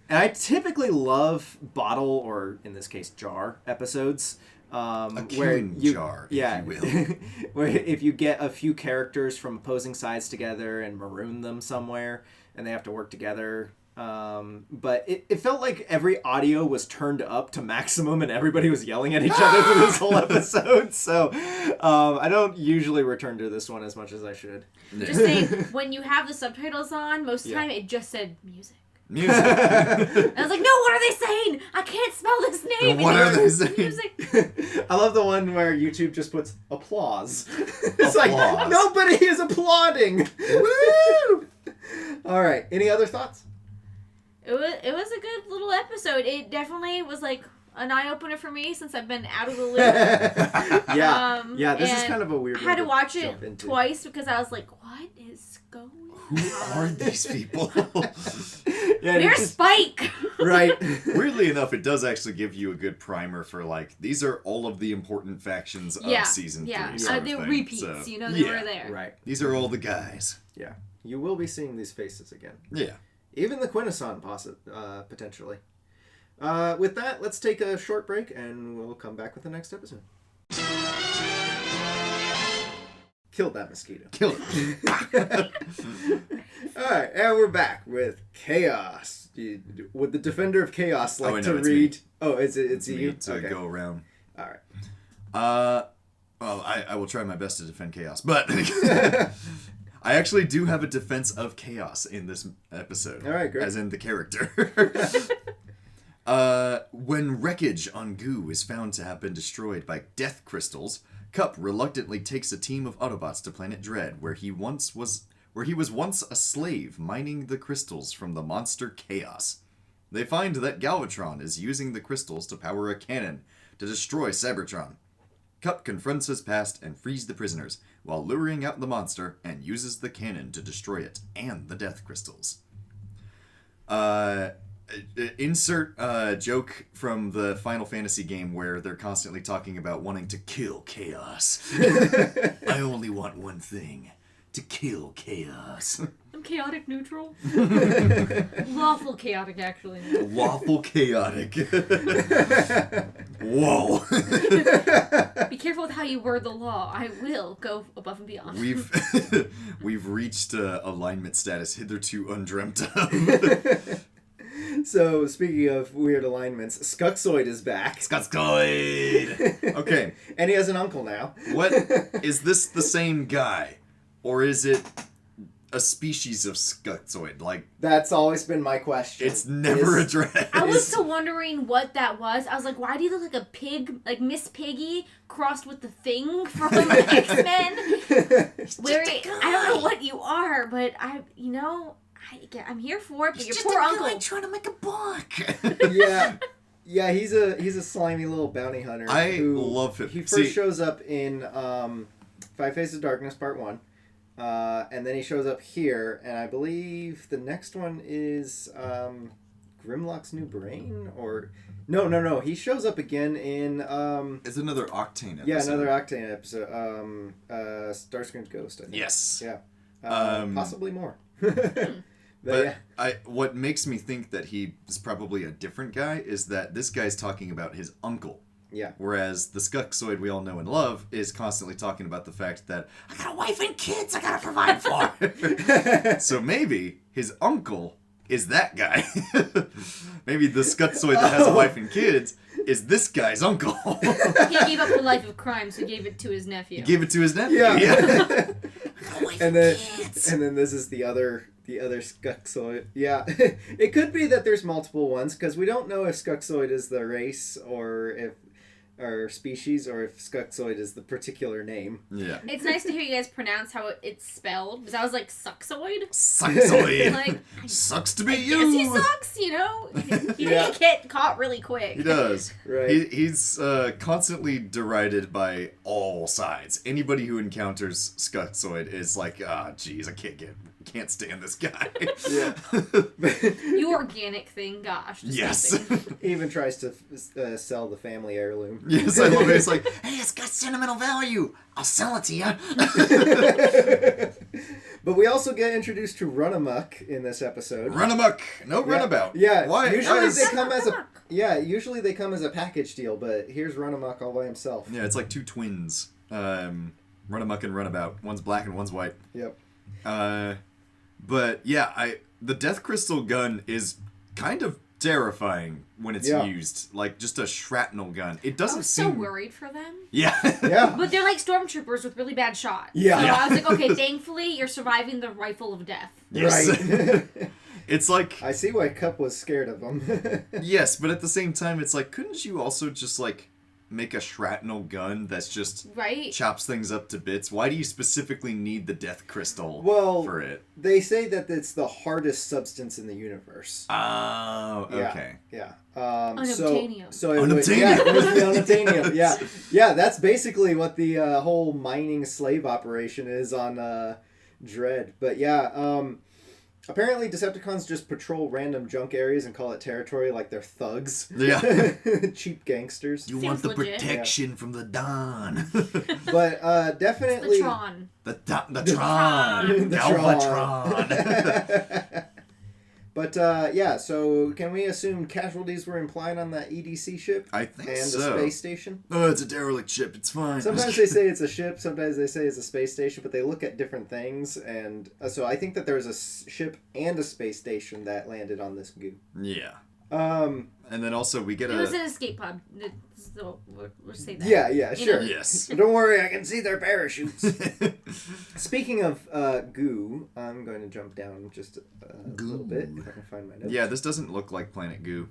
And I typically love bottle, or in this case, jar episodes. Where jar, if you will. Where if you get a few characters from opposing sides together and maroon them somewhere, and they have to work together. But it felt like every audio was turned up to maximum and everybody was yelling at each other through this whole episode. So I don't usually return to this one as much as I should. Just saying, when you have the subtitles on, most of the time it just said music. Music. And I was like, no, what are they saying? I can't spell this name. What are they saying? Music. I love the one where YouTube just puts applause. It's Applause. like, nobody is applauding. Woo! All right. Any other thoughts? It was a good little episode. It definitely was like an eye-opener for me since I've been out of the loop. Yeah, this is kind of a weird I had one to watch it jump into. twice because I was like, what is going on? Who are these people? Yeah, Where's Spike? Right. Weirdly enough, it does actually give you a good primer for, like, these are all of the important factions of season 3. Sort of the thing. repeats, So, they were there. Right. These are all the guys. Yeah. You will be seeing these faces again. Yeah. Even the Quintesson, potentially. With that, let's take a short break, and we'll come back with the next episode. Killed that mosquito. Kill it. Alright, and we're back with Chaos. Would the Defender of Chaos like to read... Me. Oh, it's Me you? to Okay. go around. Alright. Well, I will try my best to defend Chaos, but I actually do have a defense of Chaos in this episode. All right, great. As in the character. When wreckage on Goo is found to have been destroyed by death crystals, Kup reluctantly takes a team of Autobots to Planet Dread, where he was once a slave mining the crystals from the monster Chaos. They find that Galvatron is using the crystals to power a cannon to destroy Cybertron. Kup confronts his past and frees the prisoners, while luring out the monster and uses the cannon to destroy it and the death crystals. Insert joke from the Final Fantasy game where they're constantly talking about wanting to kill Chaos. I only want one thing. To kill Chaos. I'm chaotic neutral. Lawful chaotic, actually. Lawful chaotic. Whoa. Be careful with how you word the law. I will go above and beyond. We've reached alignment status hitherto undreamt of. So, speaking of weird alignments, Skuxoid is back. Skuxoid! Okay. And he has an uncle now. What? Is this the same guy? Or is it a species of Skuxoid? Like, That's always been my question. it's never addressed. I was still wondering what that was. I was like, why do you look like a pig, like Miss Piggy crossed with the Thing from the X-Men? I don't know what you are, but I'm here for it, but your poor uncle. trying to make a buck. Yeah, he's a slimy little bounty hunter. I who love him. He first shows up in Five Faces of Darkness Part 1. And then he shows up here, and I believe the next one is Grimlock's New Brain, or no. He shows up again in It's another Octane episode. yeah, another Octane episode. Starscream's Ghost, I think. Yes. Yeah. Possibly more. But what makes me think that he is probably a different guy is that this guy's talking about his uncle. Yeah. Whereas the Skuxoid we all know and love is constantly talking about the fact that I got a wife and kids I gotta provide for. So maybe his uncle is that guy. Maybe the Skuxoid that has a wife and kids is this guy's uncle. He gave up the life of crime, so he gave it to his nephew. He gave it to his nephew. Yeah. And then this is the other Skuxoid. Yeah. It could be that there's multiple ones, because we don't know if Skuxoid is the race or species, or if Skuxoid is the particular name. Yeah. It's nice to hear you guys pronounce how it's spelled, because I was like, Suxoid? Suxoid. Like, Sucks to be I you. guess he sucks, you know? He didn't get caught really quick. He does. Right. He's constantly derided by all sides. Anybody who encounters Skuxoid is like, geez, I can't stand this guy. Yeah. You organic thing, gosh. Yes. Disgusting. He even tries to sell the family heirloom. Yes, I love it. It's like, hey, it's got sentimental value. I'll sell it to you. But we also get introduced to Runamuck in this episode. Run amok. No runabout. Yeah. Why? Usually is- they come as usually they come as a package deal, but here's Runamuck all by himself. Yeah, it's like two twins. Run amok and runabout. One's black and one's white. Yep. But yeah, the Death Crystal gun is kind of terrifying when it's used. Like just a shrapnel gun. It I doesn't was seem. so worried for them. Yeah. Yeah. But they're like stormtroopers with really bad shots. Yeah. So Yeah. I was like, okay, thankfully you're surviving the rifle of death. Yes. Right. It's like I see why Cup was scared of him. yes, but at the same time, it's like couldn't you also just like make a shrapnel gun that's just Right? chops things up to bits? Why do you specifically need the Death Crystal for it? They say that it's the hardest substance in the universe. Oh, okay. Yeah. Unobtainium. So it was the unobtainium. Yeah. Yeah, that's basically what the whole mining slave operation is on Dread. But yeah, apparently Decepticons just patrol random junk areas and call it territory like they're thugs. Yeah. Cheap gangsters. You Seems want the legit. protection from the Dawn. But definitely... The Tron. the Tron. The Galvatron. But yeah, so can we assume casualties were implied on that EDC ship? I think and so. the space station? Oh, it's a derelict ship. It's fine. Sometimes they say it's a ship, sometimes they say it's a space station, but they look at different things, and so I think that there was a ship and a space station that landed on this goo. Yeah. Um, And then also we get It was an escape pod. So we'll say that. yeah, sure. Yes. Don't worry, I can see their parachutes. Speaking of goo, I'm going to jump down just a little bit if I can find my notes. Yeah, this doesn't look like Planet Goo.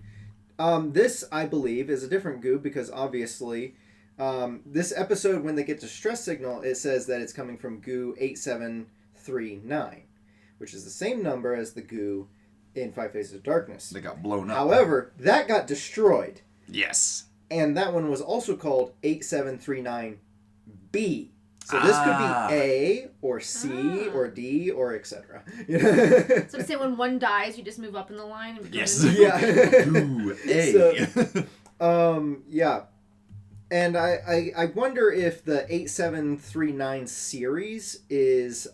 This, I believe, is a different goo because obviously this episode, when they get to stress signal, it says that it's coming from goo 8739, which is the same number as the goo in Five Faces of Darkness. They got blown up. However, that got destroyed. Yes. And that one was also called 8739B. So this could be A or C or D or etc. So to say when one dies, you just move up in the line and become Yes. Yeah. Goo A. Yeah. And I wonder if the 8739 series is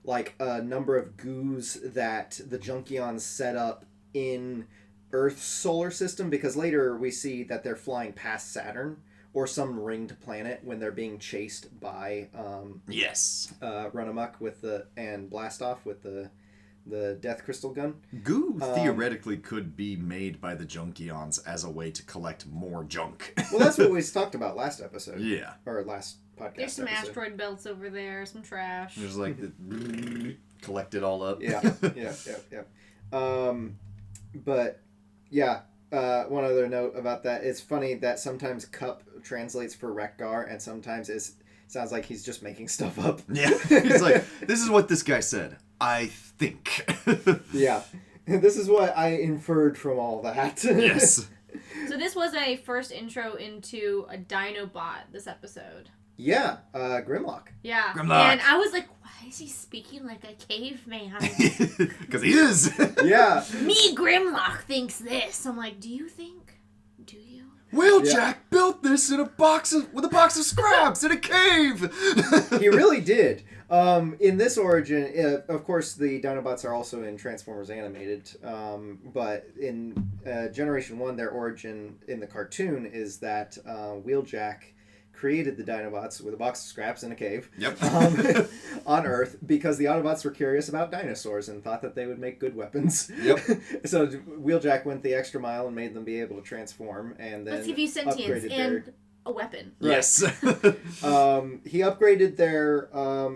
like a number of goos that the Junkions set up in Earth's solar system, because later we see that they're flying past Saturn or some ringed planet when they're being chased by Yes. Runamuck and Blastoff with the Death Crystal gun. Goo theoretically could be made by the Junkions as a way to collect more junk. Well, that's what we talked about last episode. Yeah. Or last podcast. There's some episode. asteroid belts over there, some trash. There's like the collect it all up. Yeah. But yeah, one other note about that. It's funny that sometimes Cup translates for Wreck-Gar and sometimes it sounds like he's just making stuff up. Yeah. He's like, this is what this guy said. I think. Yeah. This is what I inferred from all that. Yes. So this was a first intro into a Dinobot this episode. Yeah, Grimlock. Yeah. Grimlock. And I was like, why is he speaking like a caveman? Because he is. Yeah. Me, Grimlock, thinks this. I'm like, do you think? Do you? Wheeljack built this with a box of scraps in a cave. He really did. In this origin, of course, the Dinobots are also in Transformers Animated, but in Generation 1, their origin in the cartoon is that Wheeljack created the Dinobots with a box of scraps in a cave on Earth because the Autobots were curious about dinosaurs and thought that they would make good weapons. Yep. So Wheeljack went the extra mile and made them be able to transform, and then Let's give you sentience upgraded and a weapon. Yes. he upgraded their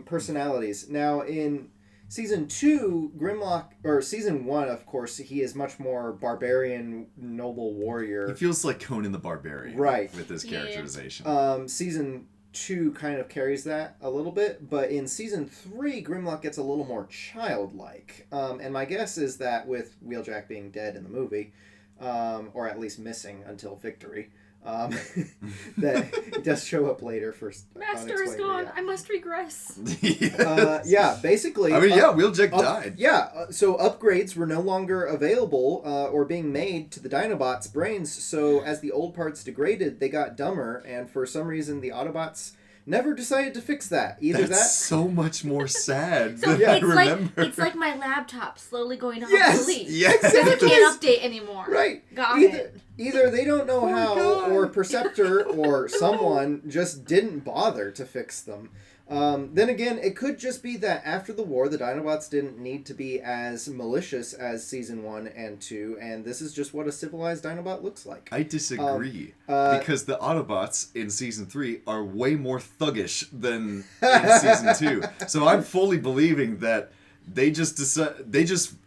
personalities. Now in Season 2, Grimlock, or Season 1, of course, he is much more barbarian, noble warrior. He feels like Conan the Barbarian. Right. With his characterization. Season 2 kind of carries that a little bit, but in Season 3, Grimlock gets a little more childlike. And my guess is that with Wheeljack being dead in the movie, or at least missing until victory, that he does show up later for Master is gone. I must regress. Yes. Yeah, basically. I mean, Wheeljack died. So upgrades were no longer available or being made to the Dinobots' brains. So as the old parts degraded, they got dumber, and for some reason, the Autobots never decided to fix that. That's so much more sad So than I remember. it's like my laptop slowly going Yes! obsolete. Yes! Because it can't update anymore. Right. Got it. Either they don't know how, God. or Perceptor or someone just didn't bother to fix them. Then again, it could just be that after the war, the Dinobots didn't need to be as malicious as Season 1 and 2, and this is just what a civilized Dinobot looks like. I disagree. Because the Autobots in Season 3 are way more thuggish than in Season 2. So I'm fully believing that they just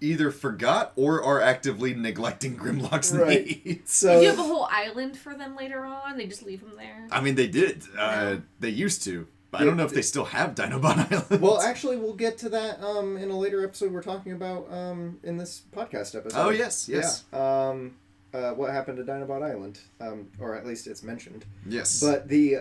either forgot or are actively neglecting Grimlock's needs. So You have a whole island for them later on? They just leave them there? I mean, they did. They used to. But I don't know if they still have Dinobot Island. Well, actually, we'll get to that in a later episode we're talking about in this podcast episode. Oh, yes. Yeah. What happened to Dinobot Island? Or at least it's mentioned. Yes. But the...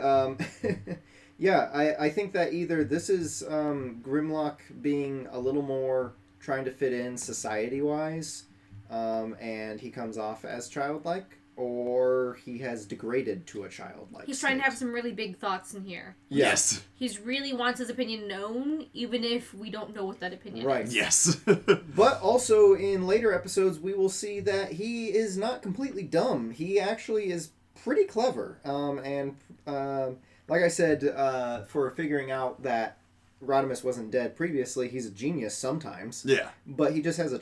I think that either this is Grimlock being a little more trying to fit in society-wise, and he comes off as childlike, or he has degraded to a childlike He's trying to have some really big thoughts in here. Yes. He really wants his opinion known, even if we don't know what that opinion Right. is. Yes. But also, in later episodes, we will see that he is not completely dumb. He actually is pretty clever. Like I said, for figuring out that Rodimus wasn't dead previously, he's a genius sometimes. Yeah. But he just has a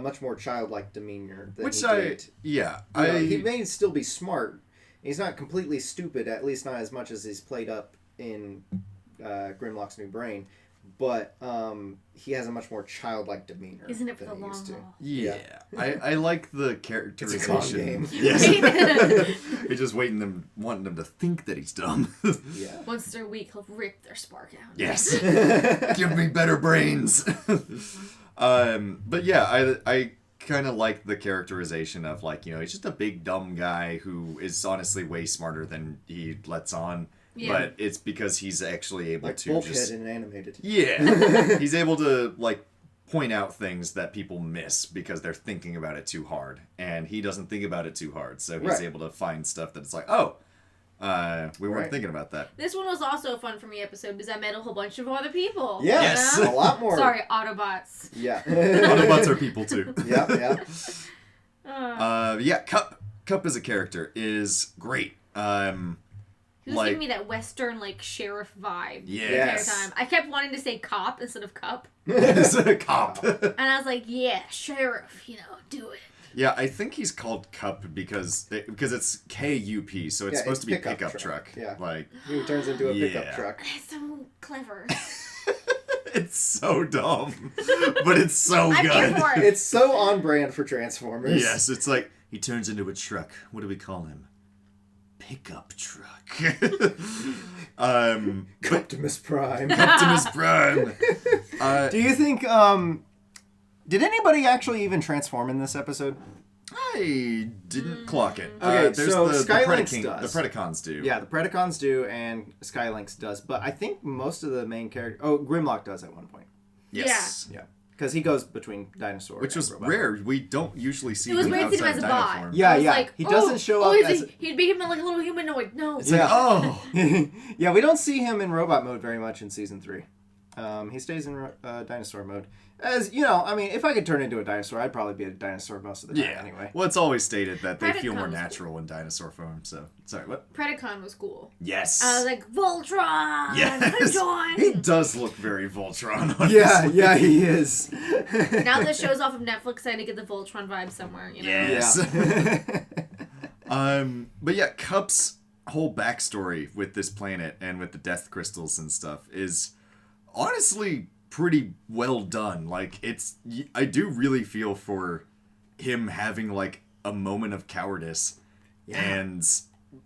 much more childlike demeanor than Which he did. He may still be smart. He's not completely stupid, at least not as much as he's played up in Grimlock's New Brain. But he has a much more childlike demeanor. Isn't it for than the he used long to. haul? Yeah. I like the characterization. It's a con game. Yes. He's just wanting them to think that he's dumb. Yeah. Once they're weak, he'll rip their spark out. Yes. Give me better brains. But yeah, I kind of like the characterization of, like, he's just a big dumb guy who is honestly way smarter than he lets on. Yeah. But it's because he's actually able Like to Bulkhead in Animated. Yeah. He's able to, like, point out things that people miss because they're thinking about it too hard. And he doesn't think about it too hard. So he's able to find stuff that's like, we weren't thinking about that. This one was also a fun for me episode because I met a whole bunch of other people. Yeah, Yes. a lot more. Sorry, Autobots. Yeah. Autobots are people too. Yeah. Cup as a character is great. He was giving me that Western, like, sheriff vibe. Yes. The entire time. I kept wanting to say cop instead of cup. He's a cop. And I was like, yeah, sheriff, do it. Yeah, I think he's called Cup because it's KUP, so it's supposed to be pickup truck. Yeah. Like, he turns into a pickup truck. It's so clever. it's so dumb, but it's so I'm good. here for it. It's so on brand for Transformers. Yes, it's like he turns into a truck. What do we call him? Pickup truck. Optimus Prime. Optimus Prime. Do you think, did anybody actually even transform in this episode? I didn't clock it. Okay, there's so the Skylynx does. The Predacons do. Yeah, the Predacons do, and Skylynx does. But I think most of the main characters... Oh, Grimlock does at one point. Yes. Yeah. Because he goes between dinosaur Which and was robot. rare. We don't usually see It was him weird to see him outside as a dino bot. form. Yeah, I was yeah. like, He doesn't show up as... He'd make him like a little humanoid. No. It's Yeah. like, oh. Yeah, we don't see him in robot mode very much in season 3. He stays in dinosaur mode. As, you know, I mean, if I could turn into a dinosaur, I'd probably be a dinosaur most of the time anyway. Well, it's always stated that they feel more Predacons. natural in dinosaur form, so... Sorry, what? Predacon was cool. Yes. I was like, Voltron! Yes. Join! He does look very Voltron, honestly. Yeah, he is. Now the show's off of Netflix, I had to get the Voltron vibe somewhere, you know? Yes. Yeah. But yeah, Cup's whole backstory with this planet and with the death crystals and stuff is honestly pretty well done. Like, I do really feel for him having like a moment of cowardice and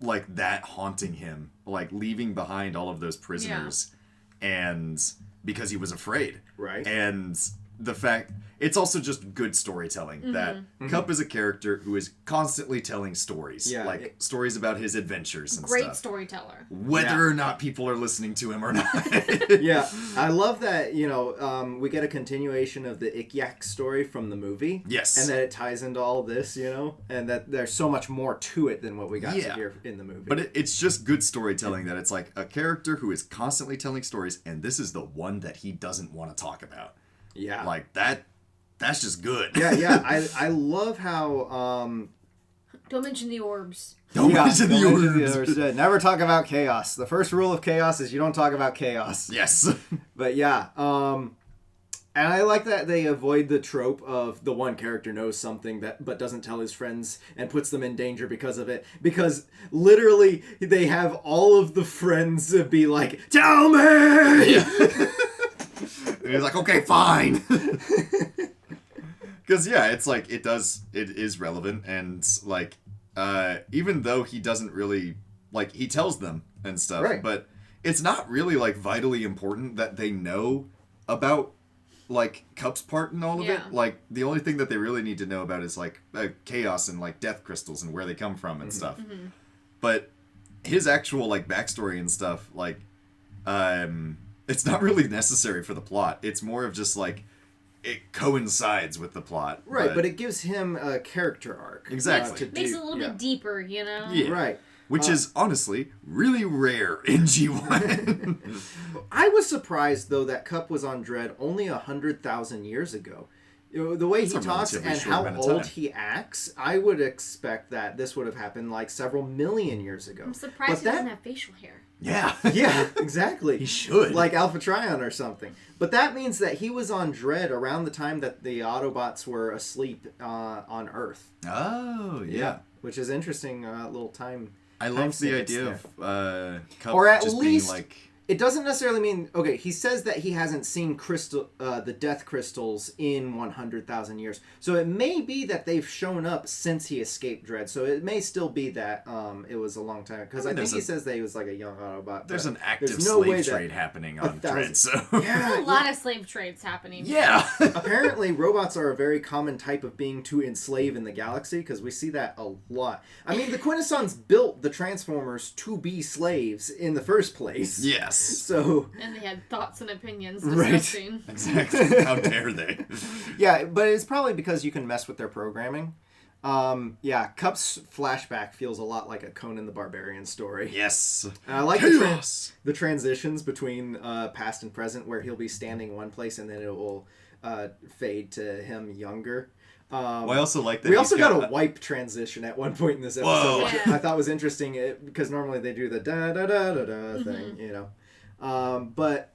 like that haunting him, like leaving behind all of those prisoners and because he was afraid. Right. And the fact it's also just good storytelling that Cup is a character who is constantly telling stories, stories about his adventures and Great stuff. storyteller. Whether or not people are listening to him or not. Yeah, I love that, you know, we get a continuation of the Ikyak story from the movie. Yes. And that it ties into all this, you know, and that there's so much more to it than what we got to hear in the movie. But it's just good storytelling that it's like a character who is constantly telling stories, and this is the one that he doesn't want to talk about. Yeah. Like, that's just good. Yeah. I love how... Don't mention the orbs. Don't mention the don't mention orbs. the orbs. Never talk about chaos. The first rule of chaos is you don't talk about chaos. Yes. But yeah, and I like that they avoid the trope of the one character knows something but doesn't tell his friends and puts them in danger because of it. Because literally they have all of the friends be like, "Tell me!" Yeah. And he's like, okay, fine. Because, it's like, it is relevant, and, like, even though he doesn't really, like, he tells them and stuff, right. But it's not really, like, vitally important that they know about, like, Cup's part in all of it. Like, the only thing that they really need to know about is, like, chaos and, like, death crystals and where they come from and stuff. Mm-hmm. But his actual, like, backstory and stuff, like, it's not really necessary for the plot. It's more of just, like, it coincides with the plot. Right, but it gives him a character arc. Exactly. Makes it a little bit deeper, you know? Yeah. Right. Which is, honestly, really rare in G1. I was surprised, though, that Cup was on Dread only 100,000 years ago. You know, the way he talks and how old he acts, I would expect that this would have happened like several million years ago. I'm surprised he doesn't have facial hair. Yeah. Yeah, exactly. He should. Like Alpha Trion or something. But that means that he was on Dread around the time that the Autobots were asleep on Earth. Oh, yeah. Which is interesting little time. I love the idea of Cup or at just least, being like... It doesn't necessarily mean... Okay, he says that he hasn't seen the death crystals in 100,000 years. So it may be that they've shown up since he escaped Dread. So it may still be that it was a long time. Because I think he says that he was like a young Autobot. There's an active slave trade happening on Dread, so... There's a lot of slave trades happening. Yeah! Apparently, robots are a very common type of being to enslave in the galaxy, because we see that a lot. I mean, the Quintessons built the Transformers to be slaves in the first place. Yes. So... And they had thoughts and opinions. Right. Disgusting. Exactly. How dare they? Yeah, but it's probably because you can mess with their programming. Cup's flashback feels a lot like a Conan the Barbarian story. Yes. And I like the transitions between past and present, where he'll be standing one place and then it will fade to him younger. Well, I also like that we also got a wipe transition at one point in this episode, which Yeah. I thought was interesting because normally they do the da da da da da thing, you know. But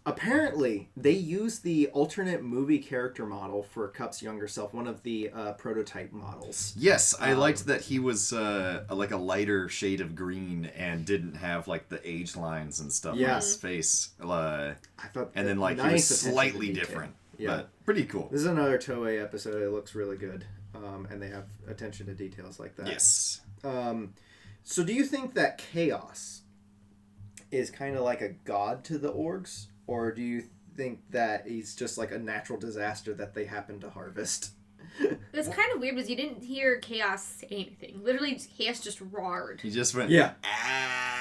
apparently they used the alternate movie character model for Cup's younger self, one of the prototype models. Yes, I liked that he was like a lighter shade of green and didn't have like the age lines and stuff on his face. I thought, and then like nice he was attention to slightly detail. different. Yeah, but pretty cool. This is another Toei episode. It looks really good, and they have attention to details like that. Yes. So do you think that Chaos is kind of like a god to the orgs, or do you think that he's just like a natural disaster that they happen to harvest? It was kind of weird because you didn't hear Chaos say anything. Literally, Chaos just roared. He just went, Yeah.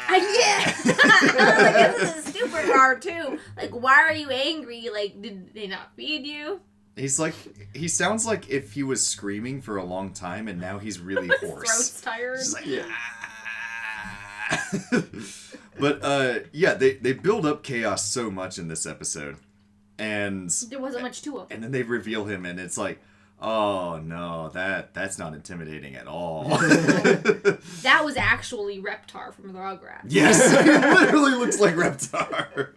Yeah! Like, this is super roar, too. Like, why are you angry? Like, did they not feed you? He sounds like if he was screaming for a long time and now he's really His hoarse. throat's tired. Just like, But, yeah, they build up Chaos so much in this episode. And There wasn't much to him. and then they reveal him and it's like, oh no, that's not intimidating at all. That was actually Reptar from the Rugrats. Yes, it literally looks like Reptar.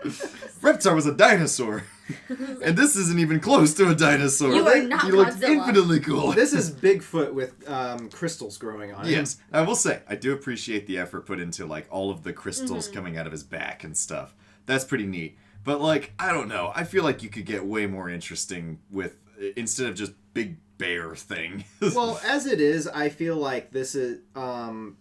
Reptar was a dinosaur. And this isn't even close to a dinosaur. You are not He looks Godzilla. infinitely cool. This is Bigfoot with crystals growing on it. Yes, I will say, I do appreciate the effort put into, like, all of the crystals coming out of his back and stuff. That's pretty neat. But, like, I don't know. I feel like you could get way more interesting with, instead of just big bear thing. Well, as it is, I feel like this is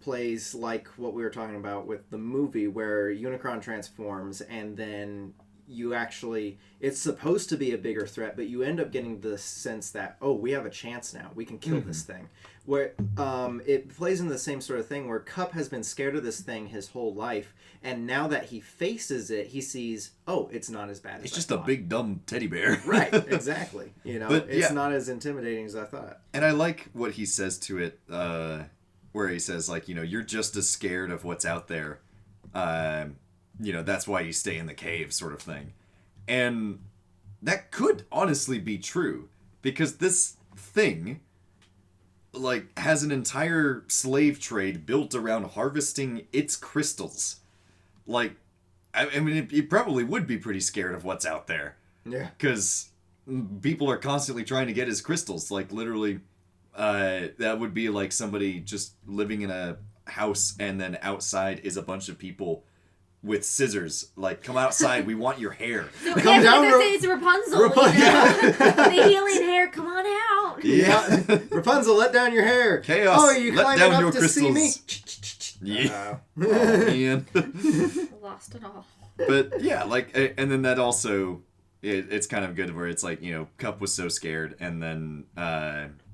plays like what we were talking about with the movie, where Unicron transforms and then you actually, it's supposed to be a bigger threat, but you end up getting the sense that, oh, we have a chance now. We can kill this thing. Where it plays in the same sort of thing where Cup has been scared of this thing his whole life, and now that he faces it, he sees, oh, it's not as bad as It's I just thought. a big dumb teddy bear. Right, exactly. You know, But, it's yeah. not as intimidating as I thought. And I like what he says to it, where he says, like, you know, you're just as scared of what's out there. You know, that's why you stay in the cave, sort of thing. And that could honestly be true, because this thing, like, has an entire slave trade built around harvesting its crystals. Like, I mean, it probably would be pretty scared of what's out there. Yeah. Because people are constantly trying to get his crystals. Like, literally, that would be like somebody just living in a house and then outside is a bunch of people with scissors. Like, come outside, we want your hair. So, Come down, it's Rapunzel. You know? The healing hair, come on out. Yeah. Rapunzel, let down your hair. Chaos, Oh, are you let climbing down up your to see me? Yeah. Oh, man. Lost it all. But, yeah, like, and then that also, it's kind of good where it's like, you know, Cup was so scared, and then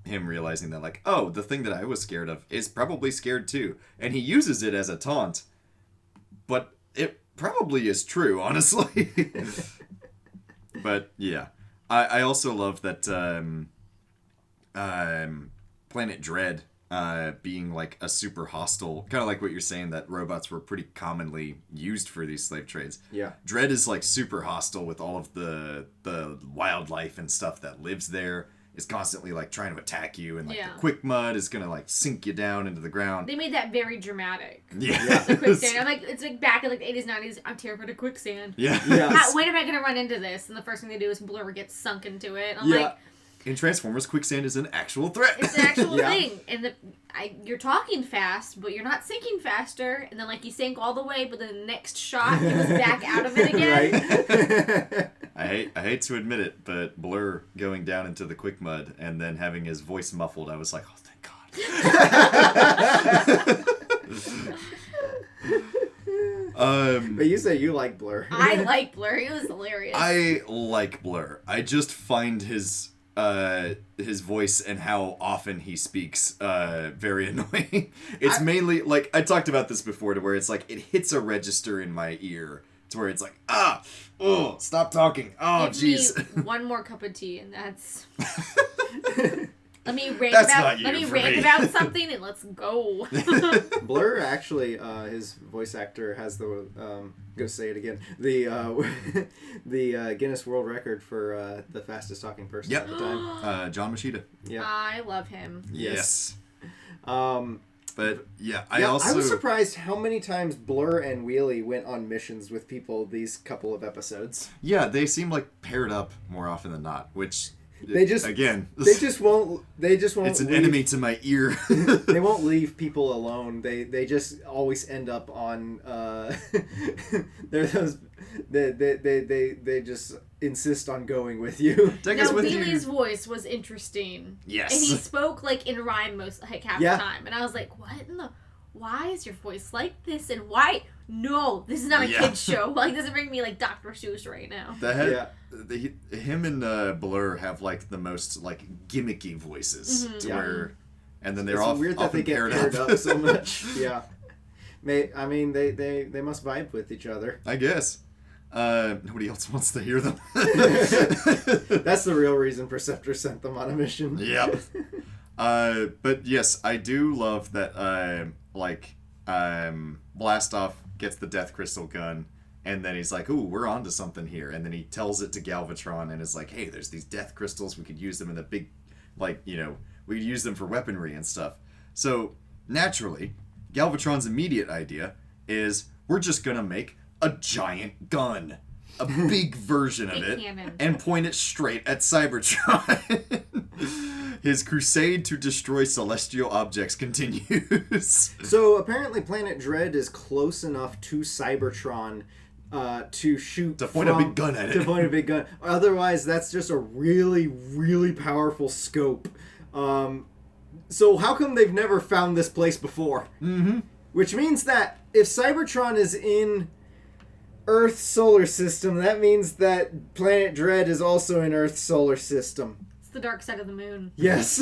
him realizing that, like, oh, the thing that I was scared of is probably scared too. And he uses it as a taunt. But it probably is true, honestly. But, yeah. I also love that Planet Dread being, like, a super hostile... Kind of like what you're saying, that robots were pretty commonly used for these slave trades. Yeah. Dread is, like, super hostile with all of the wildlife and stuff that lives there. Is constantly, like, trying to attack you, and, like, Yeah. the quick mud is gonna, like, sink you down into the ground. They made that very dramatic. Yeah. The quicksand. I'm like, it's like back in like the 80s, 90s. I'm terrified of quicksand. Yeah. Yes. When am I gonna run into this? And the first thing they do is Blur gets sunk into it. I'm Yeah. like, In Transformers, quicksand is an actual threat. it's an actual Yeah. thing. And you're talking fast, but you're not sinking faster. And then like you sank all the way, but then the next shot it was back out of it again. Right? I hate to admit it, but Blur going down into the quick mud and then having his voice muffled, I was like, oh, thank God. But you say you like Blur. I like Blur. He was hilarious. I like Blur. I just find his voice and how often he speaks very annoying. It's mainly, like, I talked about this before, to where it's like, it hits a register in my ear, to where it's like, stop talking. Oh, Give me jeez. one more cup of tea, and that's. Let me rant That's about. not you Let me for rant me. about something, and let's go. Blur actually, his voice actor has the go say it again, the Guinness World Record for the fastest talking person Yep. at the time. John Machida. Yeah. I love him. Yes. But yeah, I Yeah, also I was surprised how many times Blur and Wheelie went on missions with people these couple of episodes. they seem like paired up more often than not, which They just won't. It's an enemy to my ear. They won't leave people alone. They just always end up on. They're those. They just insist on going with you. Take us No, with Wheelie's you. voice was interesting. Yes. And he spoke like in rhyme half Yeah. the time, and I was like, why is your voice like this? And why? No, this is not a kid's show. Like, this is bring me like Dr. Seuss right now. Him and Blur have like the most like gimmicky voices to where, and then they're all weird that they get paired up so much. Yeah, I mean they must vibe with each other. I guess. Nobody else wants to hear them. That's the real reason Perceptor sent them on a mission. Yep. But yes, I do love that. Blastoff gets the Death Crystal gun, and then he's like, "Ooh, we're onto something here." And then he tells it to Galvatron, and is like, "Hey, there's these Death Crystals. We could use them in the big, we could use them for weaponry and stuff." So naturally, Galvatron's immediate idea is we're just gonna make a giant gun, a big version of it, and point it straight at Cybertron. His crusade to destroy celestial objects continues. So apparently Planet Dread is close enough to Cybertron to shoot... To point a big gun at it. To point a big gun. Otherwise, that's just a really, really powerful scope. So how come they've never found this place before? Mm-hmm. Which means that if Cybertron is in Earth's solar system, that means that Planet Dread is also in Earth's solar system. The dark side of the moon. Yes.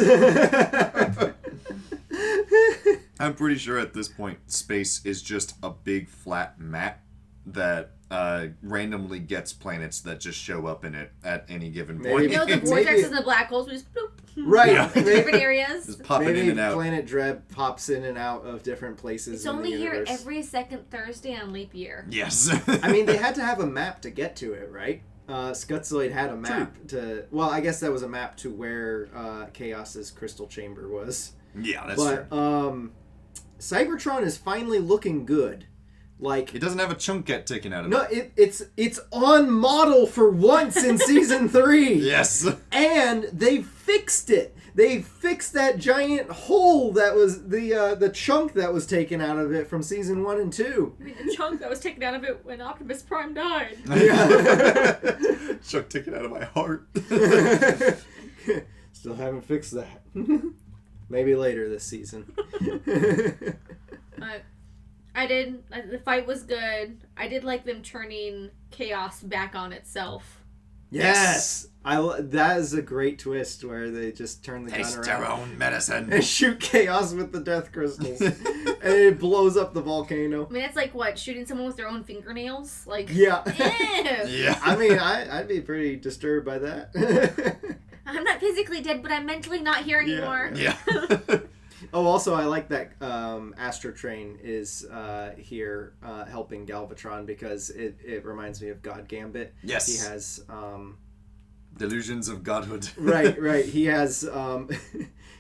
I'm pretty sure at this point space is just a big flat map that randomly gets planets that just show up in it at any given point. You know, the vortexes and the black holes, we just bloop. Right. Yeah. Different areas. Just popping Maybe in and out. Planet Dread pops in and out of different places It's in only the here universe. every second Thursday on leap year. Yes. I mean, they had to have a map to get to it, right? Skutzoid had a map to... Well, I guess that was a map to where Chaos's crystal chamber was. Yeah, that's true. But Cybertron is finally looking good. Like, It doesn't have a chunk get taken out of no, it. it's on model for once in season 3. Yes. And they fixed it. They fixed that giant hole that was the chunk that was taken out of it from season 1 and 2. I mean, the chunk that was taken out of it when Optimus Prime died. Yeah. Chunk taken out of my heart. Still haven't fixed that. Maybe later this season. The fight was good. I did like them turning Chaos back on itself. Yes! That is a great twist where they just turn the Taste gun your around own medicine. and shoot Chaos with the death crystals. And it blows up the volcano. I mean, it's like, what, shooting someone with their own fingernails? Like, Yeah. ew. Yeah. I mean, I'd be pretty disturbed by that. I'm not physically dead, but I'm mentally not here anymore. Yeah. Oh, also, I like that Astro Train is here helping Galvatron because it reminds me of God Gambit. Yes. He has... Delusions of godhood. Right. He has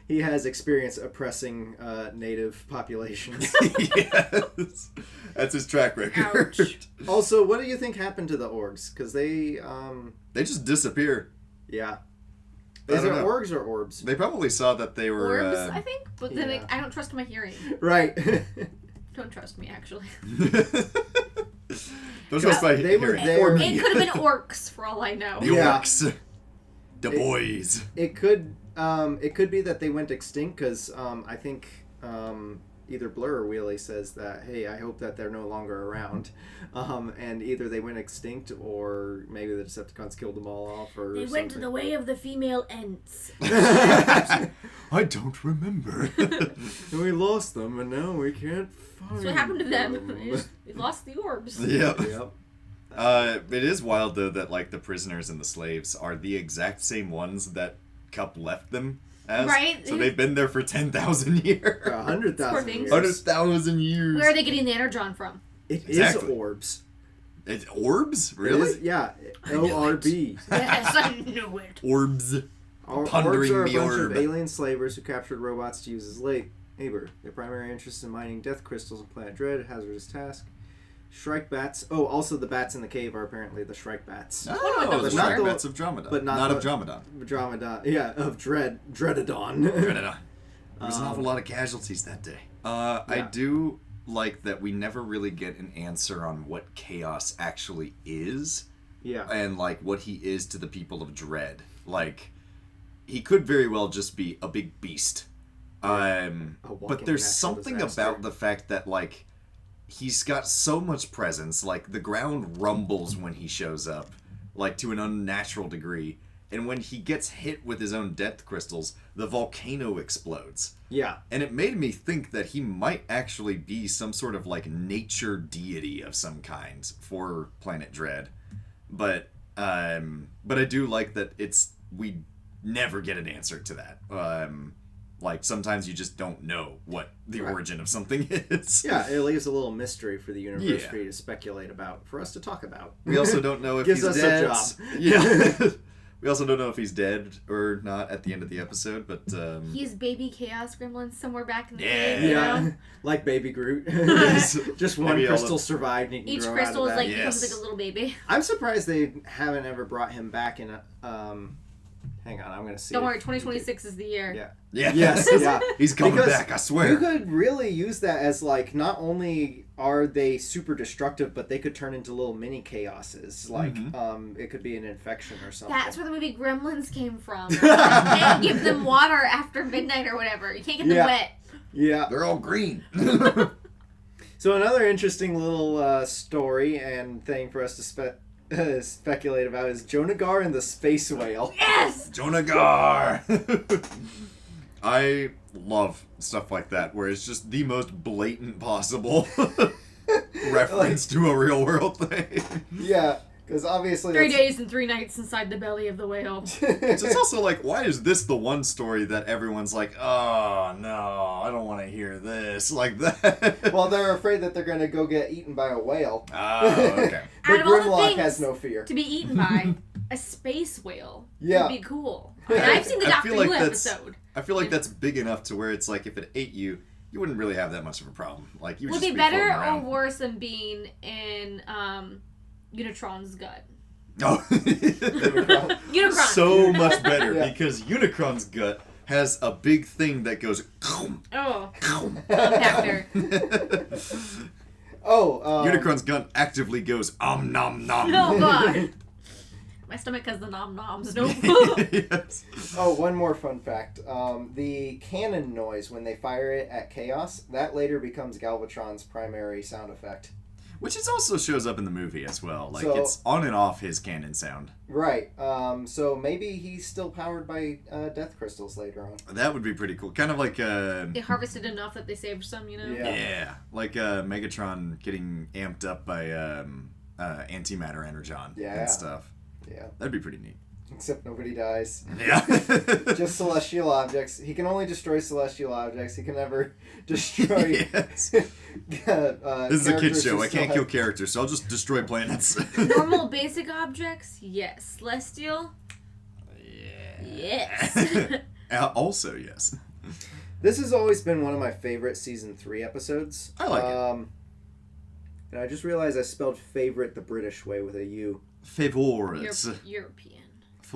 he has experience oppressing native populations. Yes. That's his track record. Ouch. Also, what do you think happened to the orgs? Because they just disappear. yeah. I Is it don't know. orgs or orbs? They probably saw that they were... Orbs, I think, but then yeah. I don't trust my hearing. Right. Don't trust me, actually. Those was by they were hearing. there. Or It me. could have been orcs, for all I know. The Yeah. orcs. The boys. It could be that they went extinct because I think either Blur or Wheelie says that, hey, I hope that they're no longer around, and either they went extinct or maybe the Decepticons killed them all off or They went to the way of the female Ents. I don't remember. And we lost them, and now we can't find That's what happened to them. They lost the orbs. Yep. Yep. It is wild though that like the prisoners and the slaves are the exact same ones that Cup left them as. Right. So they've been there for 10,000 years. 100,000 Poor things. years. 100,000 years. Where are they getting the Energon from? It Exactly. is orbs. It's orbs? It Really? is- yeah. knew it. ORB. Yes, I knew it. Orbs. Orbs Pondering are a the bunch orb. of alien slavers who captured robots to use as labor. Their primary interest in mining death crystals on Planet Dread, a hazardous task. Shrike bats. Oh, also the bats in the cave are apparently the Shrike bats. Oh, But the not Shrike the- Bats of Dromedon. but not not the- of Dromedon. Dromedon. Yeah, of Dreadodon. Dromedon. There was an awful lot of casualties that day. I Yeah. do like that we never really get an answer on what Chaos actually is. Yeah. And like what he is to the people of Dread. Like he could very well just be a big beast. But there's something about the fact that, like, he's got so much presence. Like, the ground rumbles when he shows up, like, to an unnatural degree. And when he gets hit with his own death crystals, the volcano explodes. Yeah. And it made me think that he might actually be some sort of, like, nature deity of some kind for Planet Dread. But I do like that we never get an answer to that. Like, sometimes you just don't know what the origin of something is. Yeah, it leaves a little mystery for the universe for you to speculate about, for us to talk about. We also don't know if Gives he's us dead. a job. Yeah. We also don't know if he's dead or not at the end of the episode, but... He's baby Chaos Gremlin somewhere back in the Yeah. day, you know? Like Baby Groot. Just one Maybe crystal survived and he can Each grow crystal out is of like that. becomes like a little baby. I'm surprised they haven't ever brought him back in a... hang on, I'm going to see. Don't worry, 2026 is the year. Yeah. Yeah. Yes, yeah. He's coming Because back, I swear. You could really use that as, like, not only are they super destructive, but they could turn into little mini chaoses. Like, it could be an infection or something. That's where the movie Gremlins came from. You can't give them water after midnight or whatever. You can't get them wet. Yeah. They're all green. So another interesting little story and thing for us to speculate about is Jonagar and the space whale. Yes! Jonagar! I love stuff like that, where it's just the most blatant possible reference to a real world thing. Yeah, because obviously 3 days and 3 nights inside the belly of the whale. So it's also like, why is this the one story that everyone's like, oh no, I don't want to hear this, like that? Well, they're afraid that they're going to go get eaten by a whale. Oh, okay. But Out of all the Grimlock things has no fear. to be eaten by, a space whale Yeah. would be cool. I mean, I've seen the I Doctor feel like Who that's- episode. I feel like that's big enough to where it's like, if it ate you, you wouldn't really have that much of a problem. Like, you would Would just be be better floating or around. worse than being in Unicron's gut? Oh. Unicron. So much better, Yeah. because Unicron's gut has a big thing that goes... Oh. Compactor. Unicron's gut actively goes om nom nom. Oh, God. My stomach has the nom-noms. Nope. Yes. Oh, one more fun fact. The cannon noise when they fire it at Chaos, that later becomes Galvatron's primary sound effect. Which is also shows up in the movie as well. Like, So- it's on and off his cannon sound. Right. So maybe he's still powered by death crystals later on. That would be pretty cool. Kind of like... They harvested enough that they saved some, you know? Yeah. like Megatron getting amped up by antimatter energon Yeah. and stuff. Yeah. That'd be pretty neat. Except nobody dies. Yeah. Just celestial objects. He can only destroy celestial objects. He can never destroy... Yes. this This is a kid's show. I can't kill characters, so I'll just destroy planets. Normal basic objects? Yes. Celestial? Yes. Also, yes. This has always been one of my favorite season 3 episodes. I like it. And I just realized I spelled favorite the British way with a U. Favorites. European.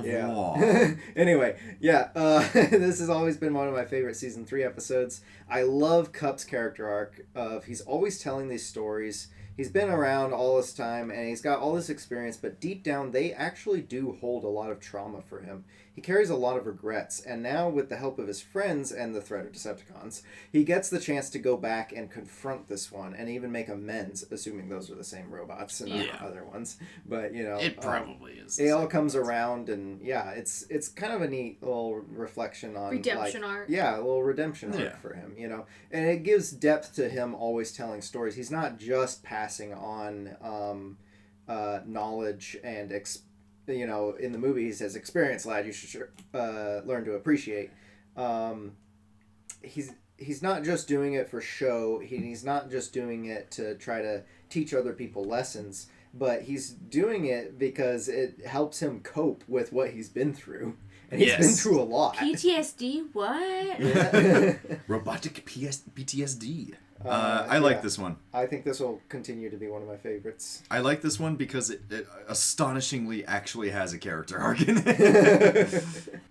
Yeah. Anyway, this has always been one of my favorite season 3 episodes. I love Cup's character arc of he's always telling these stories. He's been around all this time and he's got all this experience, but deep down they actually do hold a lot of trauma for him. He carries a lot of regrets, and now with the help of his friends and the threat of Decepticons, he gets the chance to go back and confront this one and even make amends, assuming those are the same robots and not other ones. But, you know, It probably is. it all comes around, and it's kind of a neat little reflection on Redemption arc. Yeah, a little redemption arc for him, you know, and it gives depth to him always telling stories. He's not just passing on knowledge and you know, in the movie he says, "Experience, lad, you should learn to appreciate." He's not just doing it for show. He's not just doing it to try to teach other people lessons, but he's doing it because it helps him cope with what he's been through. And he's been through a lot. PTSD? What? Yeah. Robotic PTSD. I like this one. I think this will continue to be one of my favorites. I like this one because it astonishingly actually has a character arc in it.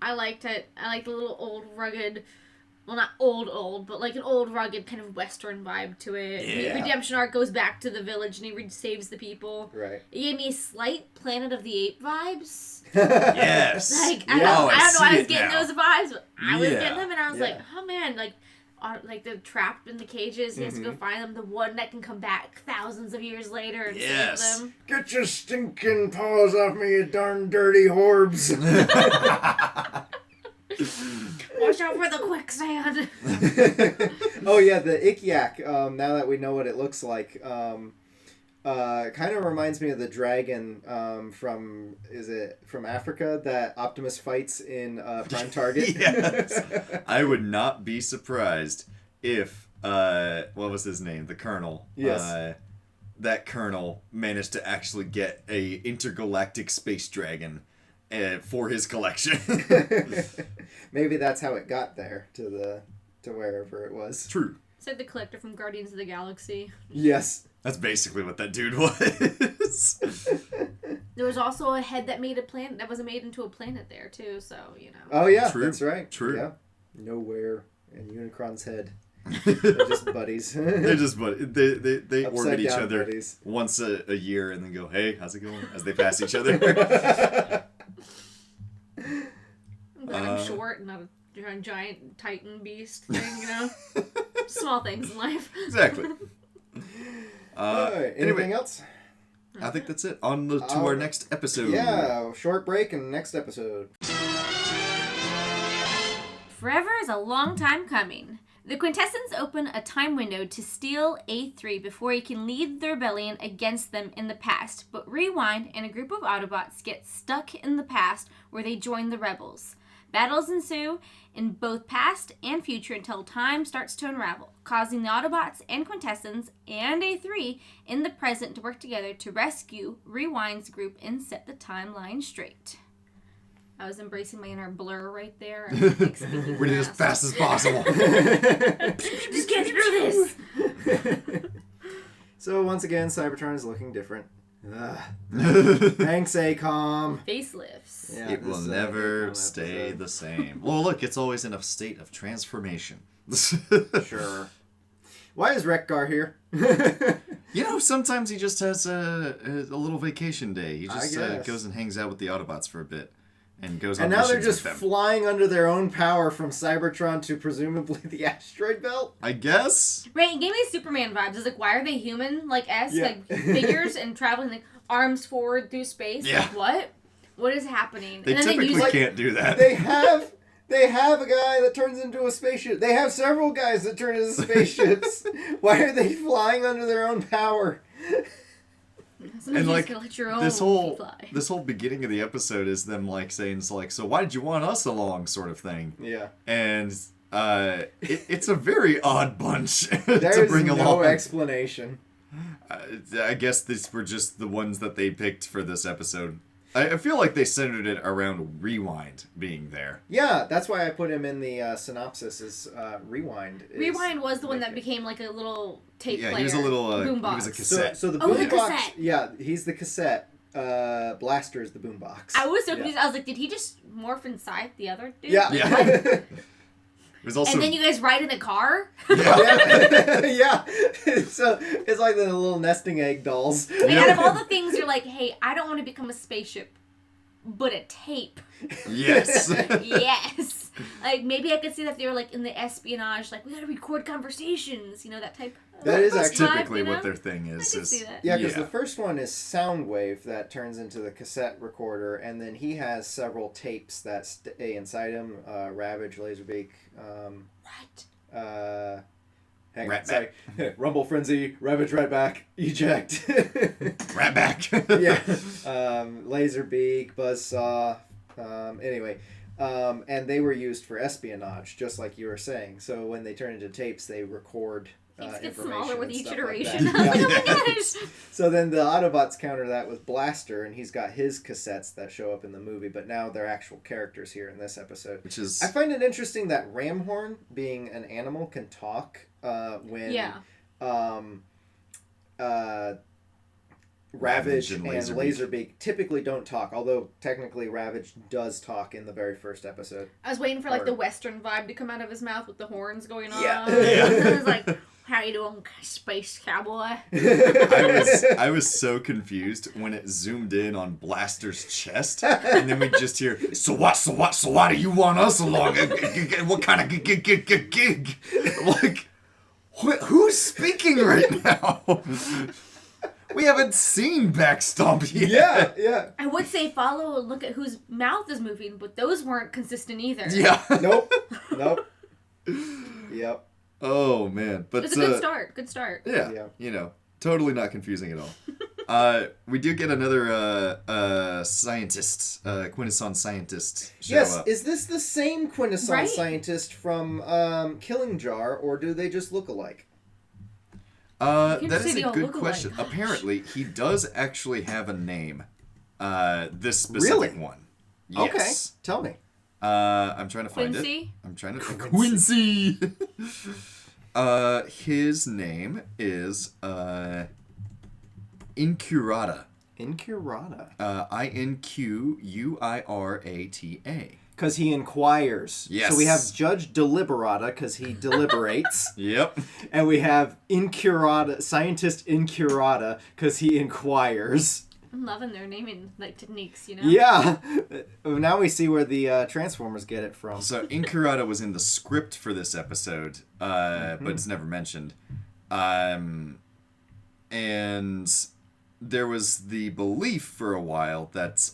I liked it. I like the little old rugged, well, not old, but like an old rugged kind of Western vibe to it. Yeah. The redemption arc goes back to the village and he saves the people. Right. It gave me slight Planet of the Apes vibes. Yes. Like, Yeah. I don't know, I was see getting it now. those vibes, but I was Yeah. getting them and I was Yeah. like, oh man, like, like they're trapped in the cages. He has to go find them. The one that can come back thousands of years later and save them. Get your stinking paws off me, you darn dirty Horbs. Watch out for the quicksand. Oh yeah, the Ikyak, now that we know what it looks like, kind of reminds me of the dragon from Africa that Optimus fights in Prime Target. Yes. I would not be surprised if what was his name? The Colonel. Yes. That Colonel managed to actually get a intergalactic space dragon for his collection. Maybe that's how it got there to wherever it was. True. It's like the collector from Guardians of the Galaxy. Yes. That's basically what that dude was. There was also a head that made a planet that was made into a planet there too. So Oh yeah, True. that's right. True. Yeah. Nowhere in Unicron's head. They're just buddies. They're just buddies. They orbit each other buddies. once a year and then go, "Hey, how's it going?" as they pass each other. I'm glad I'm short and not a giant Titan beast thing. Small things in life. Exactly. Alright, anyway, anything else? I think that's it. On to our next episode. Yeah, short break and next episode. Forever is a long time coming. The Quintessence open a time window to steal A3 before he can lead the rebellion against them in the past, but Rewind and a group of Autobots get stuck in the past where they join the rebels. Battles ensue in both past and future until time starts to unravel, causing the Autobots and Quintessence and A3 in the present to work together to rescue Rewind's group and set the timeline straight. I was embracing my inner Blur right there. Like speaking Read it as fast as possible. Just get through this! So once again, Cybertron is looking different. Thanks, ACOM. Facelifts. Yeah, It will this, never ACOM stay episode. the same. Well, look, it's always in a state of transformation. Sure. Why is Rekgar here? Sometimes he just has a little vacation day. He just guess. goes and hangs out with the Autobots for a bit. And goes on And now they're missions just with them. flying under their own power from Cybertron to presumably the asteroid belt? I guess? Right, it gave me Superman vibes. I was like, why are they human, like Yeah. like figures and traveling like arms forward through space? Yeah. Like, what? What is happening? They and then typically use can't do that. They have a guy that turns into a spaceship. They have several guys that turn into spaceships. Why are they flying under their own power? Sometimes And you like just gotta let your own this fly. whole beginning of the episode is them like saying so why did you want us along sort of thing. Yeah. And it's a very odd bunch to There's bring no along. explanation. I guess these were just the ones that they picked for this episode. I feel like they centered it around Rewind being there. Yeah, that's why I put him in the synopsis as Rewind. Rewind was the one that became like a little tape player. Yeah, he was a little boombox. he was a cassette. So the Oh, the boombox. cassette. Yeah, he's the cassette. Blaster is the boombox. I was so confused. I was like, did he just morph inside the other dude? Yeah. Like, Yeah. what? It was also And then you guys ride in a car? Yeah. Yeah. So it's like the little nesting egg dolls. Like, out of all the things, you're like, hey, I don't want to become a spaceship, but a tape. yes. Yes. Like, maybe I could see that if they were, like, in the espionage, like, we gotta record conversations, that type. That is That's actually- typically vibe, what their thing is. I can see that. Yeah, because the first one is Soundwave that turns into the cassette recorder, and then he has several tapes that stay inside him. Ravage, Laserbeak. What? Hang on, Ratback. sorry. Rumble Frenzy, Ravage, Ratback, Eject. Rat back. Yeah. Laserbeak, Buzzsaw. Anyway. And they were used for espionage, just like you were saying. So when they turn into tapes, they record Things get information smaller with and each stuff iteration. Like I that. was like, Yeah. oh my gosh. So then the Autobots counter that with Blaster, and he's got his cassettes that show up in the movie, but now they're actual characters here in this episode. Which is I find it interesting that Ramhorn, being an animal, can talk when Ravage and Laserbeak typically don't talk, although technically Ravage does talk in the very first episode. I was waiting for, like, Or- the Western vibe to come out of his mouth with the horns going on. Yeah. Yeah. And I was like, How you doing, space cowboy? I was so confused when it zoomed in on Blaster's chest, and then we just hear, so what do you want us along? What kind of gig? Like, who's speaking right now? We haven't seen Backstomp yet. Yeah. I would say follow and look at whose mouth is moving, but those weren't consistent either. Yeah. Nope. Yep. Oh, man. But It's a good start. Good start. Yeah. You know, totally not confusing at all. We do get another scientist, Quintesson scientist show up. Is this the same Quintesson Right. scientist from Killing Jar, or do they just look alike? That can is see they a all good look alike. question. Gosh. Apparently, he does actually have a name. This specific Really? one. Okay, Yes. tell me. I'm trying to find it. Quincy? I'm trying to Quincy. His name is Incurata. Incurata. Inquirata. Because he inquires. Yes. So we have Judge Deliberata, because he deliberates. Yep. And we have Incurata, Scientist Incurata, because he inquires. I'm loving their naming techniques, you know? Yeah. Now we see where the Transformers get it from. So Incurata was in the script for this episode, but it's never mentioned. And there was the belief for a while that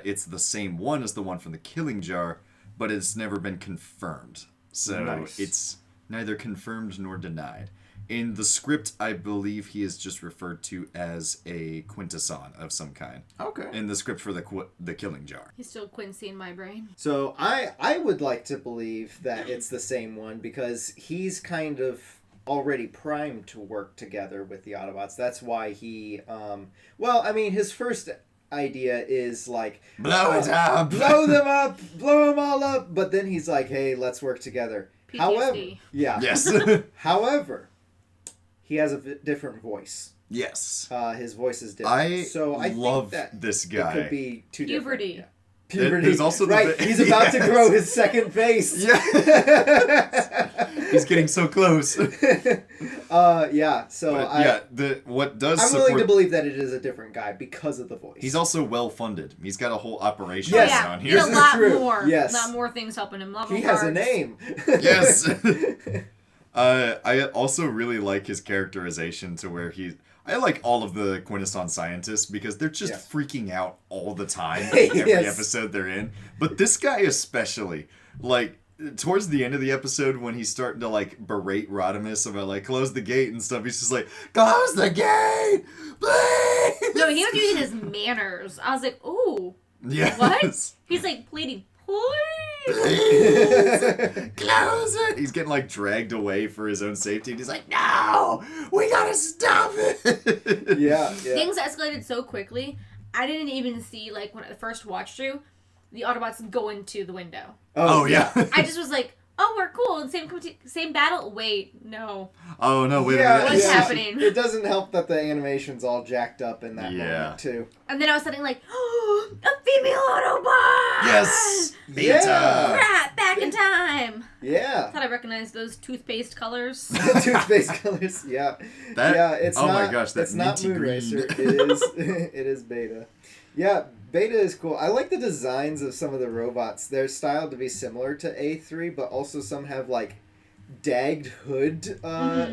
it's the same one as the one from the Killing Jar, but it's never been confirmed. So Nice. it's neither confirmed nor denied. In the script, I believe he is just referred to as a Quintesson of some kind. Okay. In the script for the Killing Jar. He's still Quincy in my brain. So I would like to believe that it's the same one, because he's kind of already primed to work together with the Autobots. That's why he, his first idea is like, Blow it up! blow them up, blow them all up. But then he's like, hey, let's work together. PTSD. However, yeah. Yes. However, he has a different voice. Yes. His voice is different. I love think that this it guy. could be too different. Puberty. Yeah. Puberty. There's also the right. bit- He's about to Yes. grow his second face. Yeah. He's getting so close. Yeah. So What does I'm support... willing to believe that it is a different guy because of the voice. He's also well funded. He's got a whole operation Yes. going Yeah, on he's here. a This is lot true. more. Yes. A lot more things helping him. He has a name. Yes. I also really like his characterization to where I like all of the Quintesson scientists because they're just Yes. freaking out all the time in every Yes. episode they're in. But this guy especially, towards the end of the episode when he's starting to berate Rodimus about close the gate and stuff, he's just like, close the gate, please. No, he was using his manners. I was like, ooh, Yes. what? He's pleading, please. Close it! He's getting dragged away for his own safety, and he's like, "No, we gotta stop it!" Yeah. Things escalated so quickly. I didn't even see when I first watched through, the Autobots go into the window. Oh yeah. I just was like, oh, we're cool. Same battle. Wait, no. Oh no! Wait a Yeah, minute. What's happening? It doesn't help that the animation's all jacked up in that Yeah. moment too. And then I was suddenly like, oh, a female Autobot! Yes. Beta. Yeah. Crap, back in time. Yeah. Thought I recognized those toothpaste colors. Toothpaste colors. Yeah. That. Yeah. It's oh not. my gosh! That It's not minty Moonracer. green. It is. It is Beta. Yeah. Beta is cool. I like the designs of some of the robots. They're styled to be similar to A3, but also some have dagged hood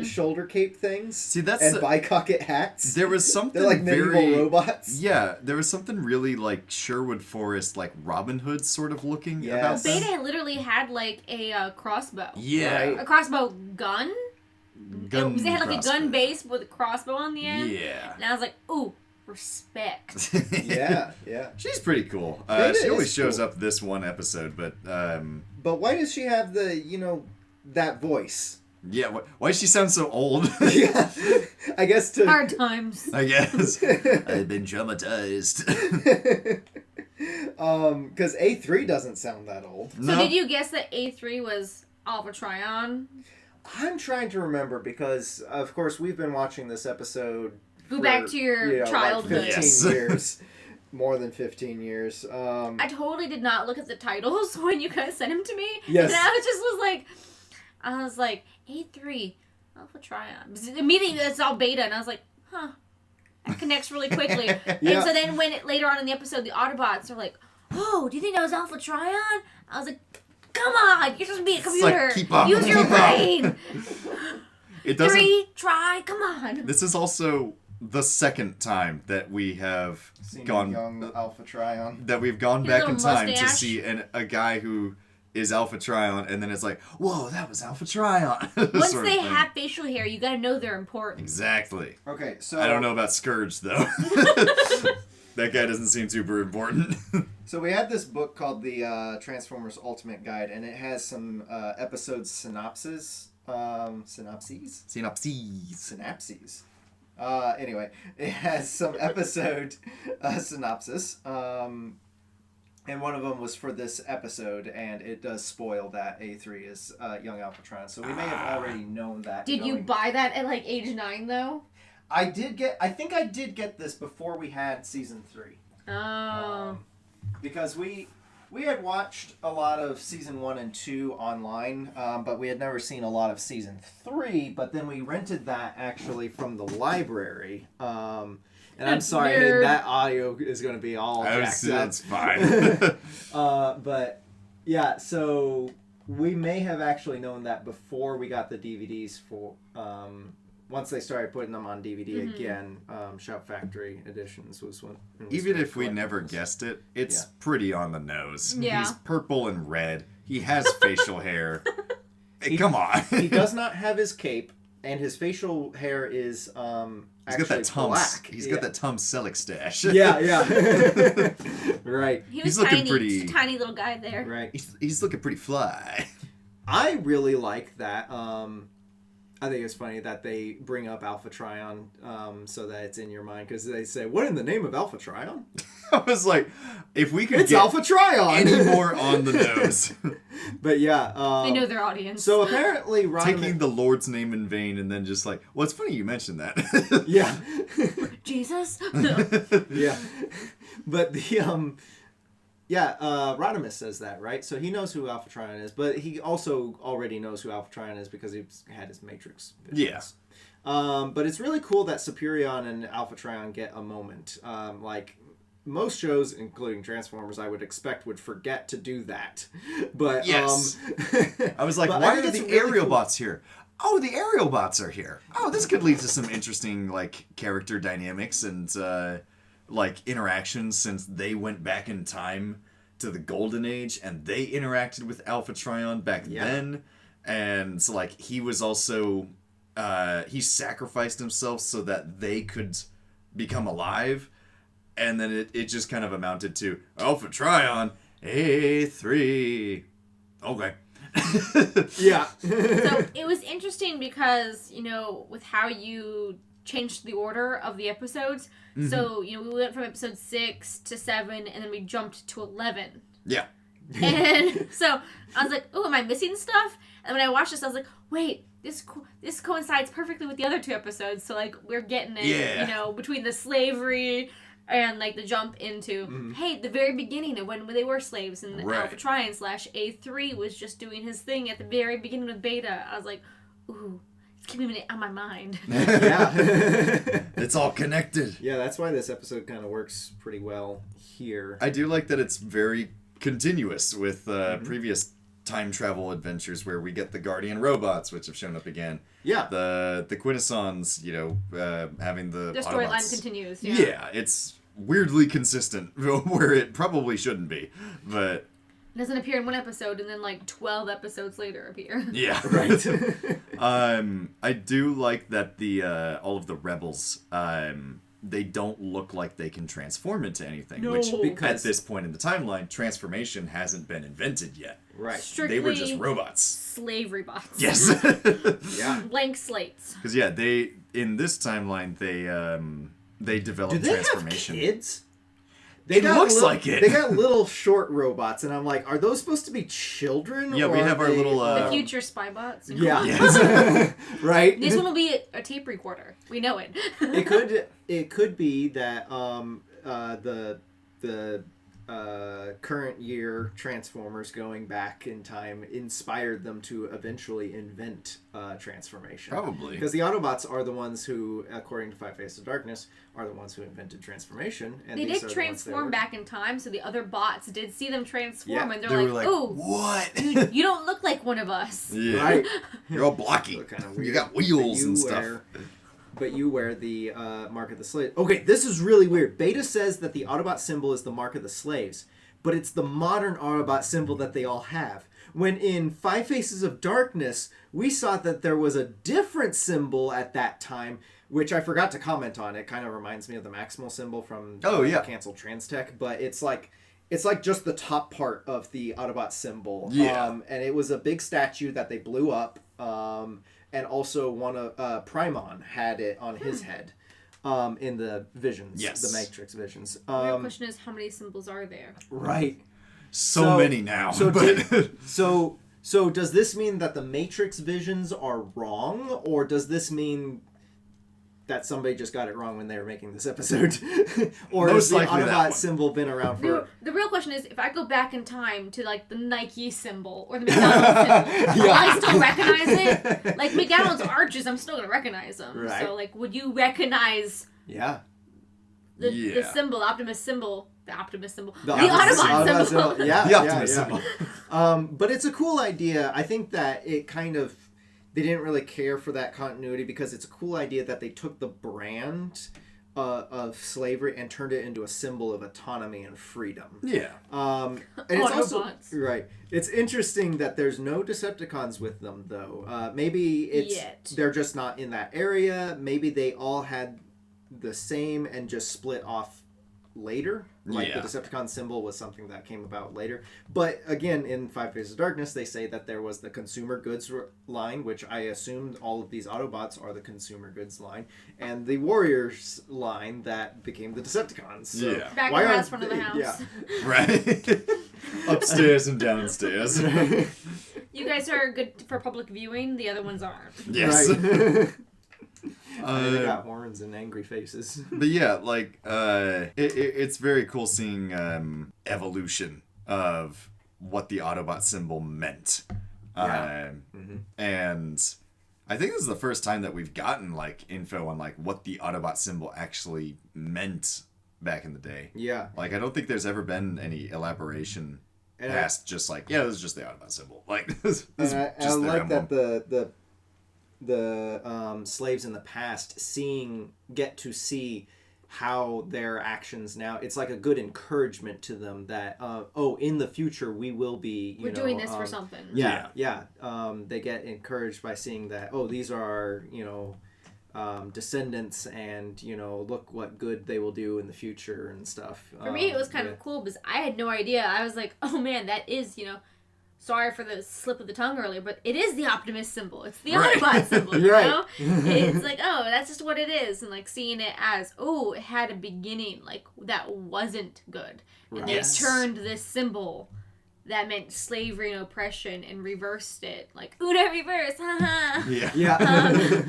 shoulder cape things. See, that's and the- bicocket hats. There was something They're medieval very robots. Yeah, there was something really Sherwood Forest, Robin Hood sort of looking Yes. about them. Beta literally had a crossbow. Yeah. Right. A crossbow gun. Gun They had a crossbow. gun base with a crossbow on the end. Yeah. And I was like, ooh, respect. Yeah. Yeah. She's pretty cool. Beta She only is shows cool. up this one episode, but But why does she have that voice? yeah. Why does she sound so old? Yeah, I guess to. Hard times. I guess I've been traumatized. Because A3 doesn't sound that old. So did you guess that A3 was Alpha Trion? I'm trying to remember because, of course, we've been watching this episode. Go back to your childhood. 15 Yes. years, more than 15 years. I totally did not look at the titles when you guys sent them to me. Yes. And I was like, A3. Alpha Trion. Immediately, that's all Beta, and I was like, huh. That connects really quickly. Yeah. And so then when later on in the episode, the Autobots are like, oh, do you think that was Alpha Trion? I was like, come on, you're supposed to be a computer. Like, keep up. Use your brain. It doesn't. 3, try, come on. This is also the second time that we have Seen gone young Alpha Trion. that we've gone His back in little time to mustache. see a guy who is Alpha Trion, and then it's like, whoa, that was Alpha Trion. Once sort of they thing. have facial hair, you gotta know they're important. Exactly. Okay, so I don't know about Scourge though. That guy doesn't seem super important. So we had this book called the Transformers Ultimate Guide, and it has some episode synopses. Synopses? Synopses. Anyway, it has some episode synopsis. And one of them was for this episode, and it does spoil that A3 is young Alpha Trion. So we may have already known that. Did you buy that at like age 9 though? I think I did get this before we had season 3. Oh. Because we had watched a lot of season 1 and 2 online, but we had never seen a lot of season 3. But then we rented that actually from the library. And I'm sorry, Nerd. that audio is going to be all jacked up. That's fine. But yeah, so we may have actually known that before we got the DVDs for. Once they started putting them on DVD again, Shout Factory editions was when. Even if we never guessed it, it's pretty on the nose. Yeah. He's purple and red. He has facial hair. Hey, come on. He does not have his cape, and his facial hair is He's got that Tom. black. He's got that Tom Selleck stash. Yeah, yeah. Right. He was He's looking tiny, pretty- just a tiny little guy there. Right. He's looking pretty fly. I really like that. I think it's funny that they bring up Alpha Trion so that it's in your mind, because they say, "What in the name of Alpha Trion?" I was like, if we could It's get Alpha Trion. any more on the nose, But yeah. They know their audience. So apparently, taking the Lord's name in vain, and then just like, well, it's funny you mentioned that. Yeah. Jesus? Yeah. But the Rodimus says that, right? So he knows who Alpha Trion is, but he also already knows who Alpha Trion is because he's had his Matrix visions. Yeah. But it's really cool that Superion and Alpha Trion get a moment. Like most shows, including Transformers, I would expect would forget to do that. But Yes. I was like, but I why think are it's the really aerial cool. bots here? Oh, the aerial bots are here. Oh, this could lead to some interesting like character dynamics and like interactions, since they went back in time to the Golden Age and they interacted with Alpha Trion back then. And so, like, he was also he sacrificed himself so that they could become alive. And then it just kind of amounted to Alpha Trion A3. Okay. yeah. So it was interesting because, you know, with how you changed the order of the episodes. Mm-hmm. So, you know, we went from episode 6 to 7, and then we jumped to 11. Yeah. And so I was like, oh, am I missing stuff? And when I watched this, I was like, wait, this coincides perfectly with the other 2 episodes. So, like, we're getting it, Yeah. you know, between the slavery and, like, the jump into, hey, the very beginning of when they were slaves, and Right. Alpha Trion / A3 was just doing his thing at the very beginning of Beta. I was like, ooh, it's keeping it on my mind. Yeah. It's all connected. Yeah, that's why this episode kind of works pretty well here. I do like that it's very continuous with previous time travel adventures where we get the Guardian robots, which have shown up again. Yeah. The Quintessons, you know, having the The storyline Autobots. continues. Yeah, it's weirdly consistent where it probably shouldn't be, but It doesn't appear in one episode, and then like 12 episodes later appear. yeah. Right. I do like that the all of the rebels they don't look like they can transform into anything, No. which Because- at this point in the timeline, transformation hasn't been invented yet. Right. Strictly They were just robots. slavery bots. Yes. Yeah. Blank slates. Because yeah, they in this timeline they developed Do they transformation. have kids? It looks like it. They got little short robots, and I'm like, are those supposed to be children? Yeah, or we are have our they, little, The future spy bots. Yeah. Yes. Right. This one will be a tape recorder. We know it. It could be that the current year Transformers going back in time inspired them to eventually invent transformation. Probably. Because the Autobots are the ones who, according to Five Faces of Darkness, are the ones who invented transformation. And They these did are transform back in time, so the other bots did see them transform, Yeah. and They they're were like, like, "Ooh, what? you don't look like one of us." Yeah. Right. You're all blocky. Look kinda weird. You got wheels But and stuff. But you wear the Mark of the Slave. Okay, this is really weird. Beta says that the Autobot symbol is the Mark of the Slaves, but it's the modern Autobot symbol that they all have. When in Five Faces of Darkness, we saw that there was a different symbol at that time, which I forgot to comment on. It kind of reminds me of the Maximal symbol from canceled Transtech, but it's like just the top part of the Autobot symbol. Yeah. And it was a big statue that they blew up. And also one of Primon had it on his head in the visions, the Matrix visions. The real question is, how many symbols are there? Right. So many now. So does this mean that the Matrix visions are wrong, or does this mean that somebody just got it wrong when they were making this episode? Or has the Autobot symbol been around for... The real question is, if I go back in time to, like, the Nike symbol or the McDonald's symbol, will I still recognize it? Like, McDonald's arches, I'm still going to recognize them. Right. So, like, would you recognize Yeah. the symbol, Optimus symbol, the Autobot Autobot symbol? Yeah, The Optimus symbol. But it's a cool idea. I think that it kind of... They didn't really care for that continuity because it's a cool idea that they took the brand of slavery and turned it into a symbol of autonomy and freedom. Yeah. And it's also Autobots. right. It's interesting that there's no Decepticons with them though. Maybe they're just not in that area. Maybe they all had the same and just split off later. Like the Decepticon symbol was something that came about later. But again, in Five Faces of Darkness, they say that there was the consumer goods line, which I assumed all of these Autobots are the consumer goods line, and the Warriors line that became the Decepticons. So Yeah. Back in the house, front of the house. Yeah. Right. Upstairs and downstairs. You guys are good for public viewing, the other ones aren't. Yes. Right. They got horns and angry faces. But yeah, like it's very cool seeing evolution of what the Autobot symbol meant. And I think this is the first time that we've gotten like info on like what the Autobot symbol actually meant back in the day. Yeah. Like I don't think there's ever been any elaboration past just like, this is just the Autobot symbol. Like this is and just I their like emblem. that the slaves in the past get to see how their actions now, it's like a good encouragement to them that in the future we will be We're doing this for something. Yeah. They get encouraged by seeing that these are descendants, and look what good they will do in the future and stuff. For me, it was kind of cool because I had no idea. I was like, oh man, that is sorry for the slip of the tongue earlier, but it is the Optimus symbol. It's the Autobot symbol, you know? It's like, oh, that's just what it is. And, like, seeing it as, oh, it had a beginning, like, that wasn't good. And they turned this symbol that meant slavery and oppression and reversed it. Like, Una reverse, haha. Yeah.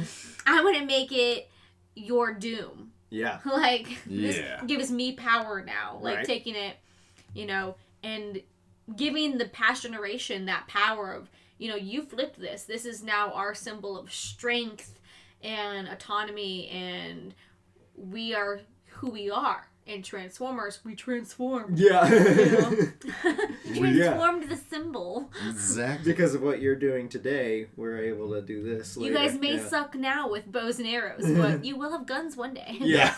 I want to make it your doom. Yeah. Like, this gives me power now. Like, taking it, and giving the past generation that power of, you flipped this. This is now our symbol of strength and autonomy, and we are who we are. In Transformers, we transformed. Yeah. Transformed the symbol. Exactly. Because of what you're doing today, we're able to do this later. You guys may suck now with bows and arrows, but you will have guns one day. Yeah.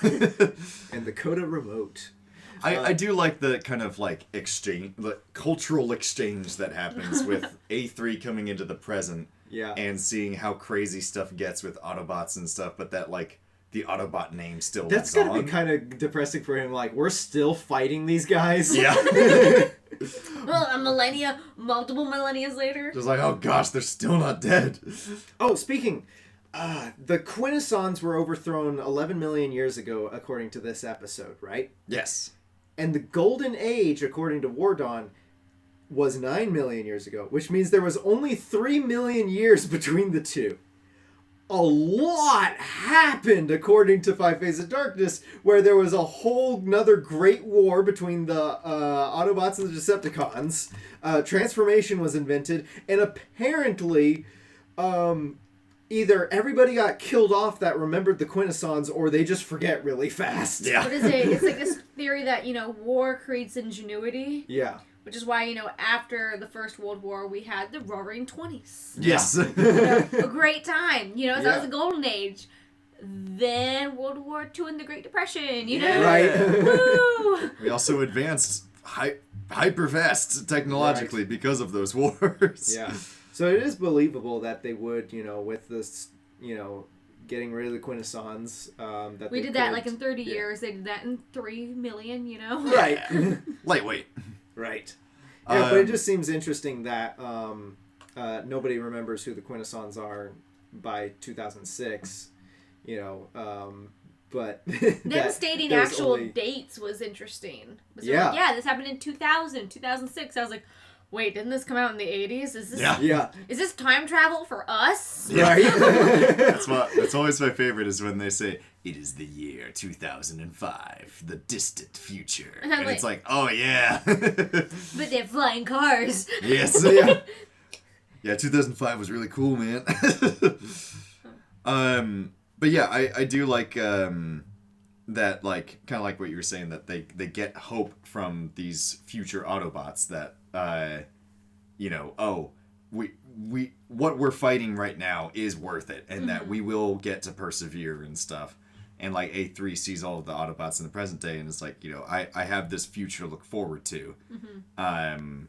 And the Coda remote. I do like the kind of like exchange, the cultural exchange that happens with A3 coming into the present, and seeing how crazy stuff gets with Autobots and stuff, but that like the Autobot name still That's lives gotta be kind of depressing for him. Like, we're still fighting these guys. Yeah. Well, multiple millennia later. Just like, oh gosh, they're still not dead. Oh, speaking, the Quintessons were overthrown 11 million years ago, according to this episode, right? Yes. And the Golden Age, according to War Dawn, was 9 million years ago, which means there was only 3 million years between the two. a lot happened according to Five Phases of Darkness, where there was a whole nother great war between the Autobots and the Decepticons. Transformation was invented, and apparently either everybody got killed off that remembered the Quintessons, or they just forget really fast. Yeah. What is it? It's like this theory that, war creates ingenuity. Yeah. Which is why, after the First World War, we had the Roaring Twenties. Yes. A great time. So that Yeah. was the golden age. Then World War II and the Great Depression, Right. Woo! We also advanced hyper fast technologically because of those wars. Yeah. So it is believable that they would, with this, getting rid of the Quintessons. That We they did that could- like in 30 years. They did that in 3 million, Right. Lightweight. Right. Yeah, but it just seems interesting that nobody remembers who the Quintessons are by 2006. But Them stating there's actual only- dates was interesting. Yeah. Yeah, this happened in 2000, 2006. I was like, wait, didn't this come out in the 80s? Is this Yeah. Is this time travel for us? Right. That's always my favorite is when they say, it is the year 2005, the distant future. And I'm And like- it's like, oh yeah. But they're flying cars. Yes. Yeah. Yeah, 2005 was really cool, man. But yeah, I do like that, like, kind of like what you were saying, that they get hope from these future Autobots that, we what we're fighting right now is worth it, and that we will get to persevere and stuff. And like A3 sees all of the Autobots in the present day, and it's like, I have this future to look forward to. And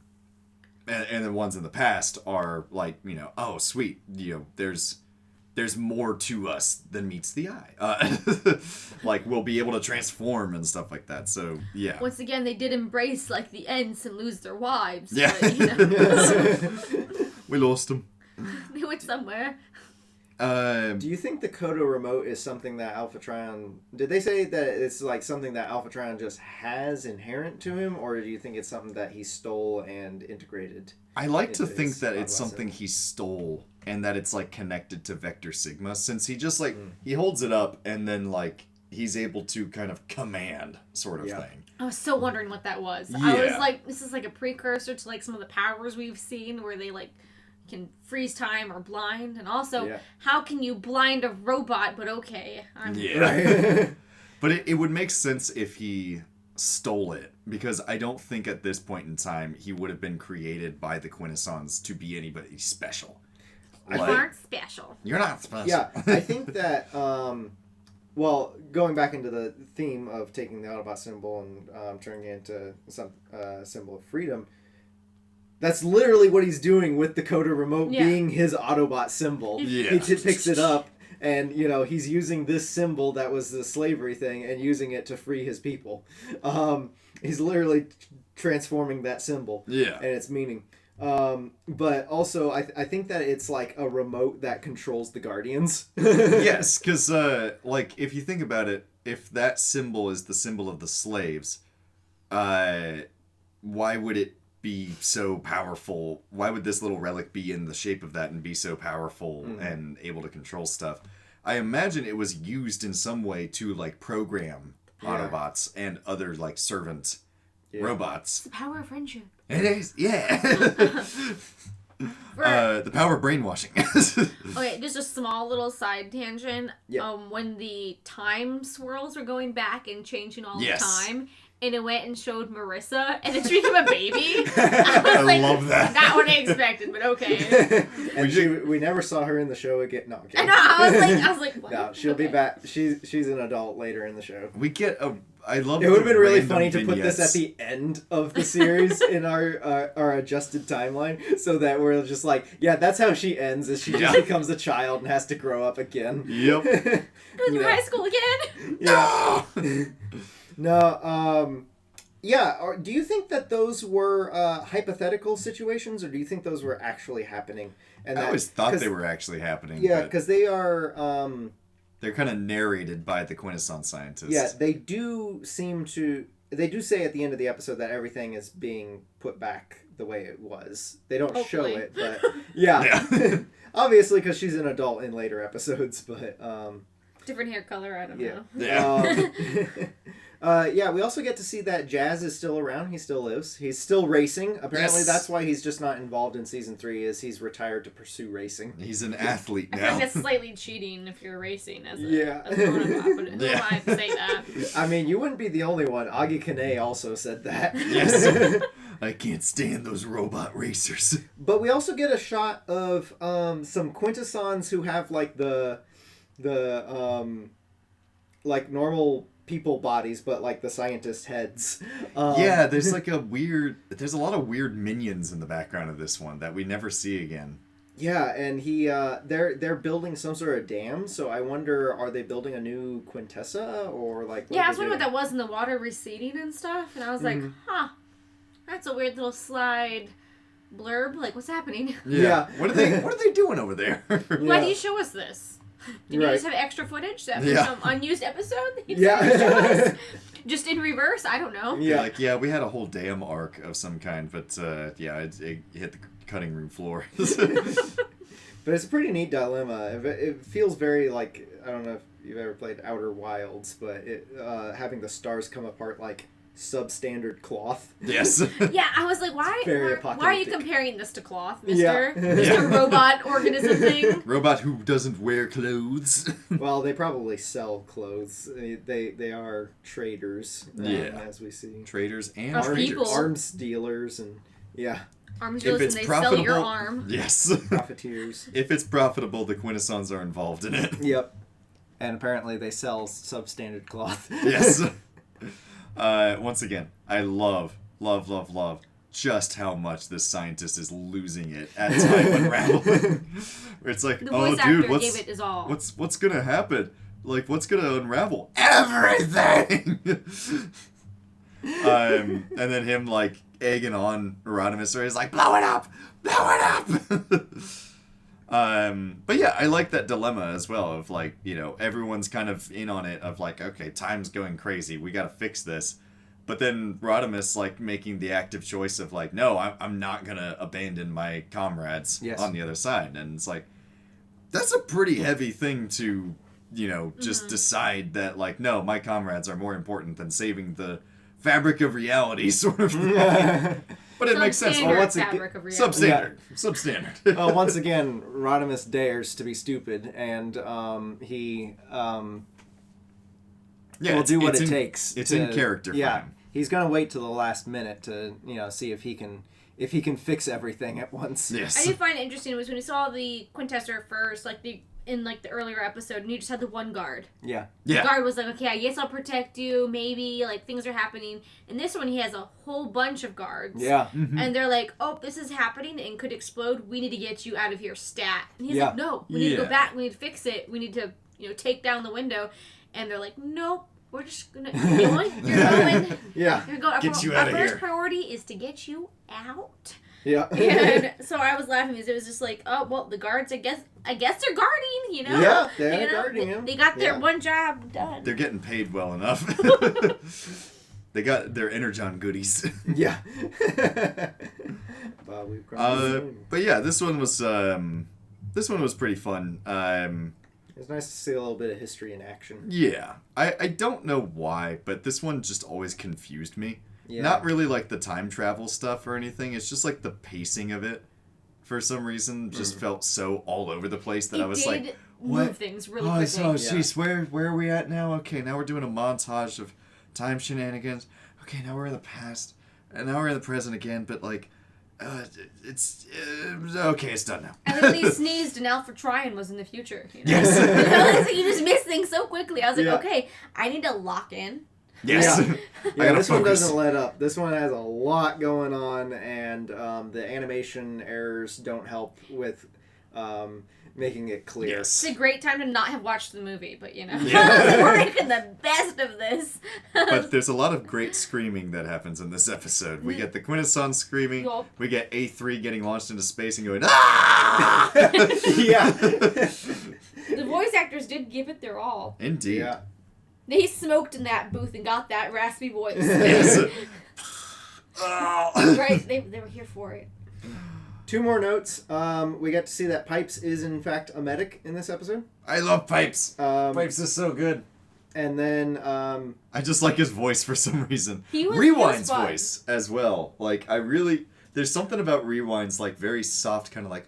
the ones in the past are like, oh sweet, there's more to us than meets the eye. Like, we'll be able to transform and stuff like that. So yeah. Once again, they did embrace like the Ents and lose their wives. Yeah. But, We lost them. they went somewhere. Do you think the Kodo remote is something that Alpha Trion... Did they say that it's like something that Alpha Trion just has inherent to him, or do you think it's something that he stole and integrated? I like to It think is that it's Autobot something symbol. he stole, and that it's like connected to Vector Sigma, since he just like he holds it up and then like he's able to kind of command sort of Yeah. thing. I was so wondering what that was. I was Yeah. like, this is like a precursor to like some of the powers we've seen where they like can freeze time or blind, and also Yeah. how can you blind a robot? But okay, Yeah. Right. But it would make sense if he stole it, because I don't think at this point in time he would have been created by the Quintessons to be anybody special. you aren't special. You're not special. Yeah, I think that, well, going back into the theme of taking the Autobot symbol and turning it into some symbol of freedom, that's literally what he's doing with the Coda remote Yeah. being his Autobot symbol. Yeah. He just picks it up, and, he's using this symbol that was the slavery thing and using it to free his people. He's literally transforming that symbol Yeah. and its meaning. But also, I think that it's like a remote that controls the Guardians. Yes, because like if you think about it, if that symbol is the symbol of the slaves, why would it be so powerful? Why would this little relic be in the shape of that and be so powerful and able to control stuff? I imagine it was used in some way to like program Autobots and other like servant robots. The power of friendship. It is, yeah. The power of brainwashing. Okay, just a small little side tangent. Yeah. When the time swirls were going back and changing all Yes. the time, and it went and showed Marissa, and then she became a baby. I love that. Not what I expected, but okay. And we never saw her in the show again. No, I'm I kidding. know. I was like, what? No, she'll be Okay. back. She's an adult later in the show. We get a. I love. It would have the been really random funny to put this vignettes. at the end of the series in our adjusted timeline, so that we're just like, yeah, that's how she ends. Is she just becomes a child and has to grow up again? Yep. Go through Yeah. high school again. Yeah. No. Yeah. Or do you think that those were hypothetical situations, or do you think those were actually happening? And I that, always thought 'cause- they were actually happening. Yeah, but because they are. they're kind of narrated by the Quintessence scientists. Yeah, they do seem to. they do say at the end of the episode that everything is being put back the way it was. They don't show it, but yeah. Obviously, because she's an adult in later episodes, but different hair color. I don't know. Yeah. We also get to see that Jazz is still around. He still lives. He's still racing. Apparently, that's why he's just not involved in season 3. Is he's retired to pursue racing. He's an athlete now. I think that's slightly cheating if you're racing as a Yeah. grown-up. But who am I to say that? I mean, you wouldn't be the only one. Agi Kane also said that. Yes. I can't stand those robot racers. But we also get a shot of some Quintessons who have like the like normal people bodies, but like the scientist heads. Yeah, there's like there's a lot of weird minions in the background of this one that we never see again. Yeah, and they're building some sort of dam, so I wonder, are they building a new Quintessa or like? Yeah, I was wondering what that was in the water receding and stuff, and I was like, huh, that's a weird little slide blurb. Like, what's happening? Yeah. What are they doing over there? Why do you show us this? Did you just have extra footage from some unused episode that you decided to show us? Just in reverse? I don't know. Yeah. We had a whole dam arc of some kind, but it hit the cutting room floor. But it's a pretty neat dilemma. It feels very like, I don't know if you've ever played Outer Wilds, but having the stars come apart like substandard cloth. Yes. Yeah, I was like, why are you comparing this to cloth, Mr. Yeah. Mr. Robot organism thing? Robot who doesn't wear clothes. Well, they probably sell clothes. They are traders, as we see. Traders and arms dealers, and arms dealers, and they sell your arm. Yes. Profiteers. If it's profitable, the Quintessons are involved in it. Yep. And apparently they sell substandard cloth. Yes. Once again, I love just how much this scientist is losing it at time unraveling. Where it's like, the voice actor gave it his all. What's gonna happen? Like, what's gonna unravel? Everything! And then him, like, egging on Rodimus, where he's like, blow it up! Blow it up! But yeah, I like that dilemma as well of like, everyone's kind of in on it of like, okay, time's going crazy, we gotta fix this. But then Rodimus like making the active choice of like, no, I'm not gonna abandon my comrades on the other side. And it's like, that's a pretty heavy thing to, just decide that like, no, my comrades are more important than saving the fabric of reality, sort of thing. But it makes sense. Substandard. Substandard. Once again, Rodimus dares to be stupid, and he will do what it takes. It's in character for him. He's gonna wait till the last minute to see if he can fix everything at once. Yes. I do find it interesting was when we saw the Quintessor first, in the earlier episode, and you just had the one guard. Yeah. The guard was like, okay, I guess I'll protect you, maybe, like, things are happening. In this one, he has a whole bunch of guards. Yeah. Mm-hmm. And they're like, oh, this is happening and could explode. We need to get you out of here, stat. And he's like, no, we need to go back. We need to fix it. We need to, take down the window. And they're like, nope, we're just going to, you're going. Yeah. You're going. Get you out of here. Our first priority is to get you out. Yeah. And so I was laughing because it was just like, oh, well, the guards, I guess they're guarding, Yeah, they're guarding him. They got their one job done. They're getting paid well enough. They got their Energon goodies. Yeah. But yeah, this one was pretty fun. It's nice to see a little bit of history in action. Yeah. I don't know why, but this one just always confused me. Yeah. Not really like the time travel stuff or anything. It's just like the pacing of it, for some reason, just felt so all over the place that I was like, "What?" Move things really quickly. Oh, jeez, where are we at now? Okay, now we're doing a montage of time shenanigans. Okay, now we're in the past, and now we're in the present again. But like, it's okay. It's done now. And then he sneezed, and Alfred Tryon was in the future. Yes. You just miss things so quickly. I was like, okay, I need to lock in. Yes. Yeah, this one doesn't let up. This one has a lot going on, and the animation errors don't help with making it clear. Yes. It's a great time to not have watched the movie, but we're making the best of this. But there's a lot of great screaming that happens in this episode. We get the Quintessons screaming. Yep. We get A3 getting launched into space and going, ah! Yeah. The voice actors did give it their all. Indeed. Yeah. They smoked in that booth and got that raspy voice. Yes. Right? They were here for it. 2 more notes. We got to see that Pipes is in fact a medic in this episode. I love Pipes. Pipes is so good. And then I just like his voice for some reason. He was Rewind's fun. voice as well. Like I really, there's something about Rewind's like very soft, kind of like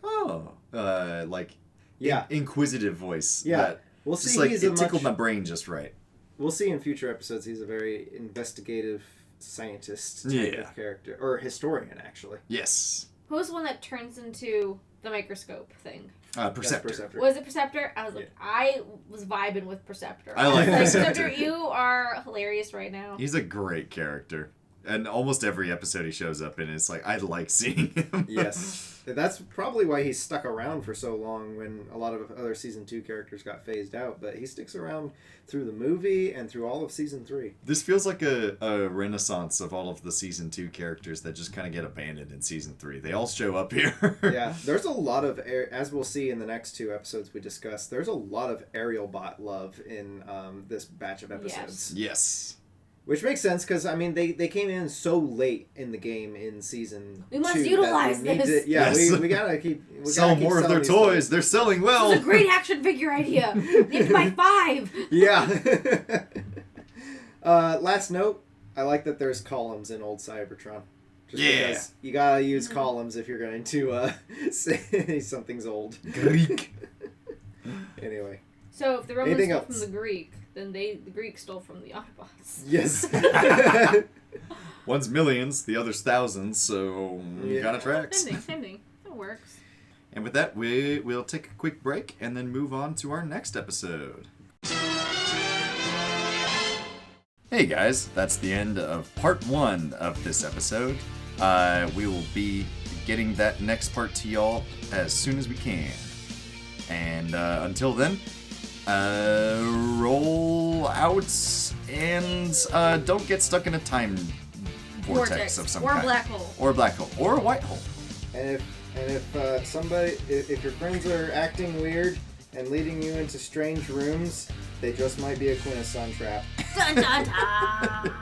inquisitive voice. Yeah. That We'll just see. like He's it tickled my brain just right. We'll see in future episodes. He's a very investigative scientist type of character, or historian actually. Yes. Who's the one that turns into the microscope thing? Perceptor. Was it Perceptor? I was like, Yeah. I was vibing with Perceptor. I like Perceptor. You are hilarious right now. He's a great character. And almost every episode he shows up in, it's like, I like seeing him. Yes. That's probably why he's stuck around for so long when a lot of other Season 2 characters got phased out. But he sticks around through the movie and through all of Season 3. This feels like a renaissance of all of the Season 2 characters that just kind of get abandoned in Season 3. They all show up here. Yeah, there's a lot of, as we'll see in the next 2 episodes we discuss, there's a lot of aerial bot love in this batch of episodes. Yes. Which makes sense because, I mean, they came in so late in the game in Season 2. We must utilize this. We gotta keep... Sell more of their toys. They're selling well. This is a great action figure idea. Need to buy 5. Yeah. Last note, I like that there's columns in old Cybertron. Just because you gotta use columns if you're going to say something's old. Greek. Anyway. So if the Romans Anything stole else? from the Greek, then the Greeks stole from the Autobots. Yes. One's millions, the other's thousands, so kind of tracks. Same thing. It works. And with that, we'll take a quick break and then move on to our next episode. Hey guys, that's the end of part 1 of this episode. We will be getting that next part to y'all as soon as we can. And until then, roll out and don't get stuck in a time vortex of some or kind. Or a black hole. Or a black hole. Or a white hole. And if your friends are acting weird and leading you into strange rooms, they just might be a Quintesson trap. Dun dun dun!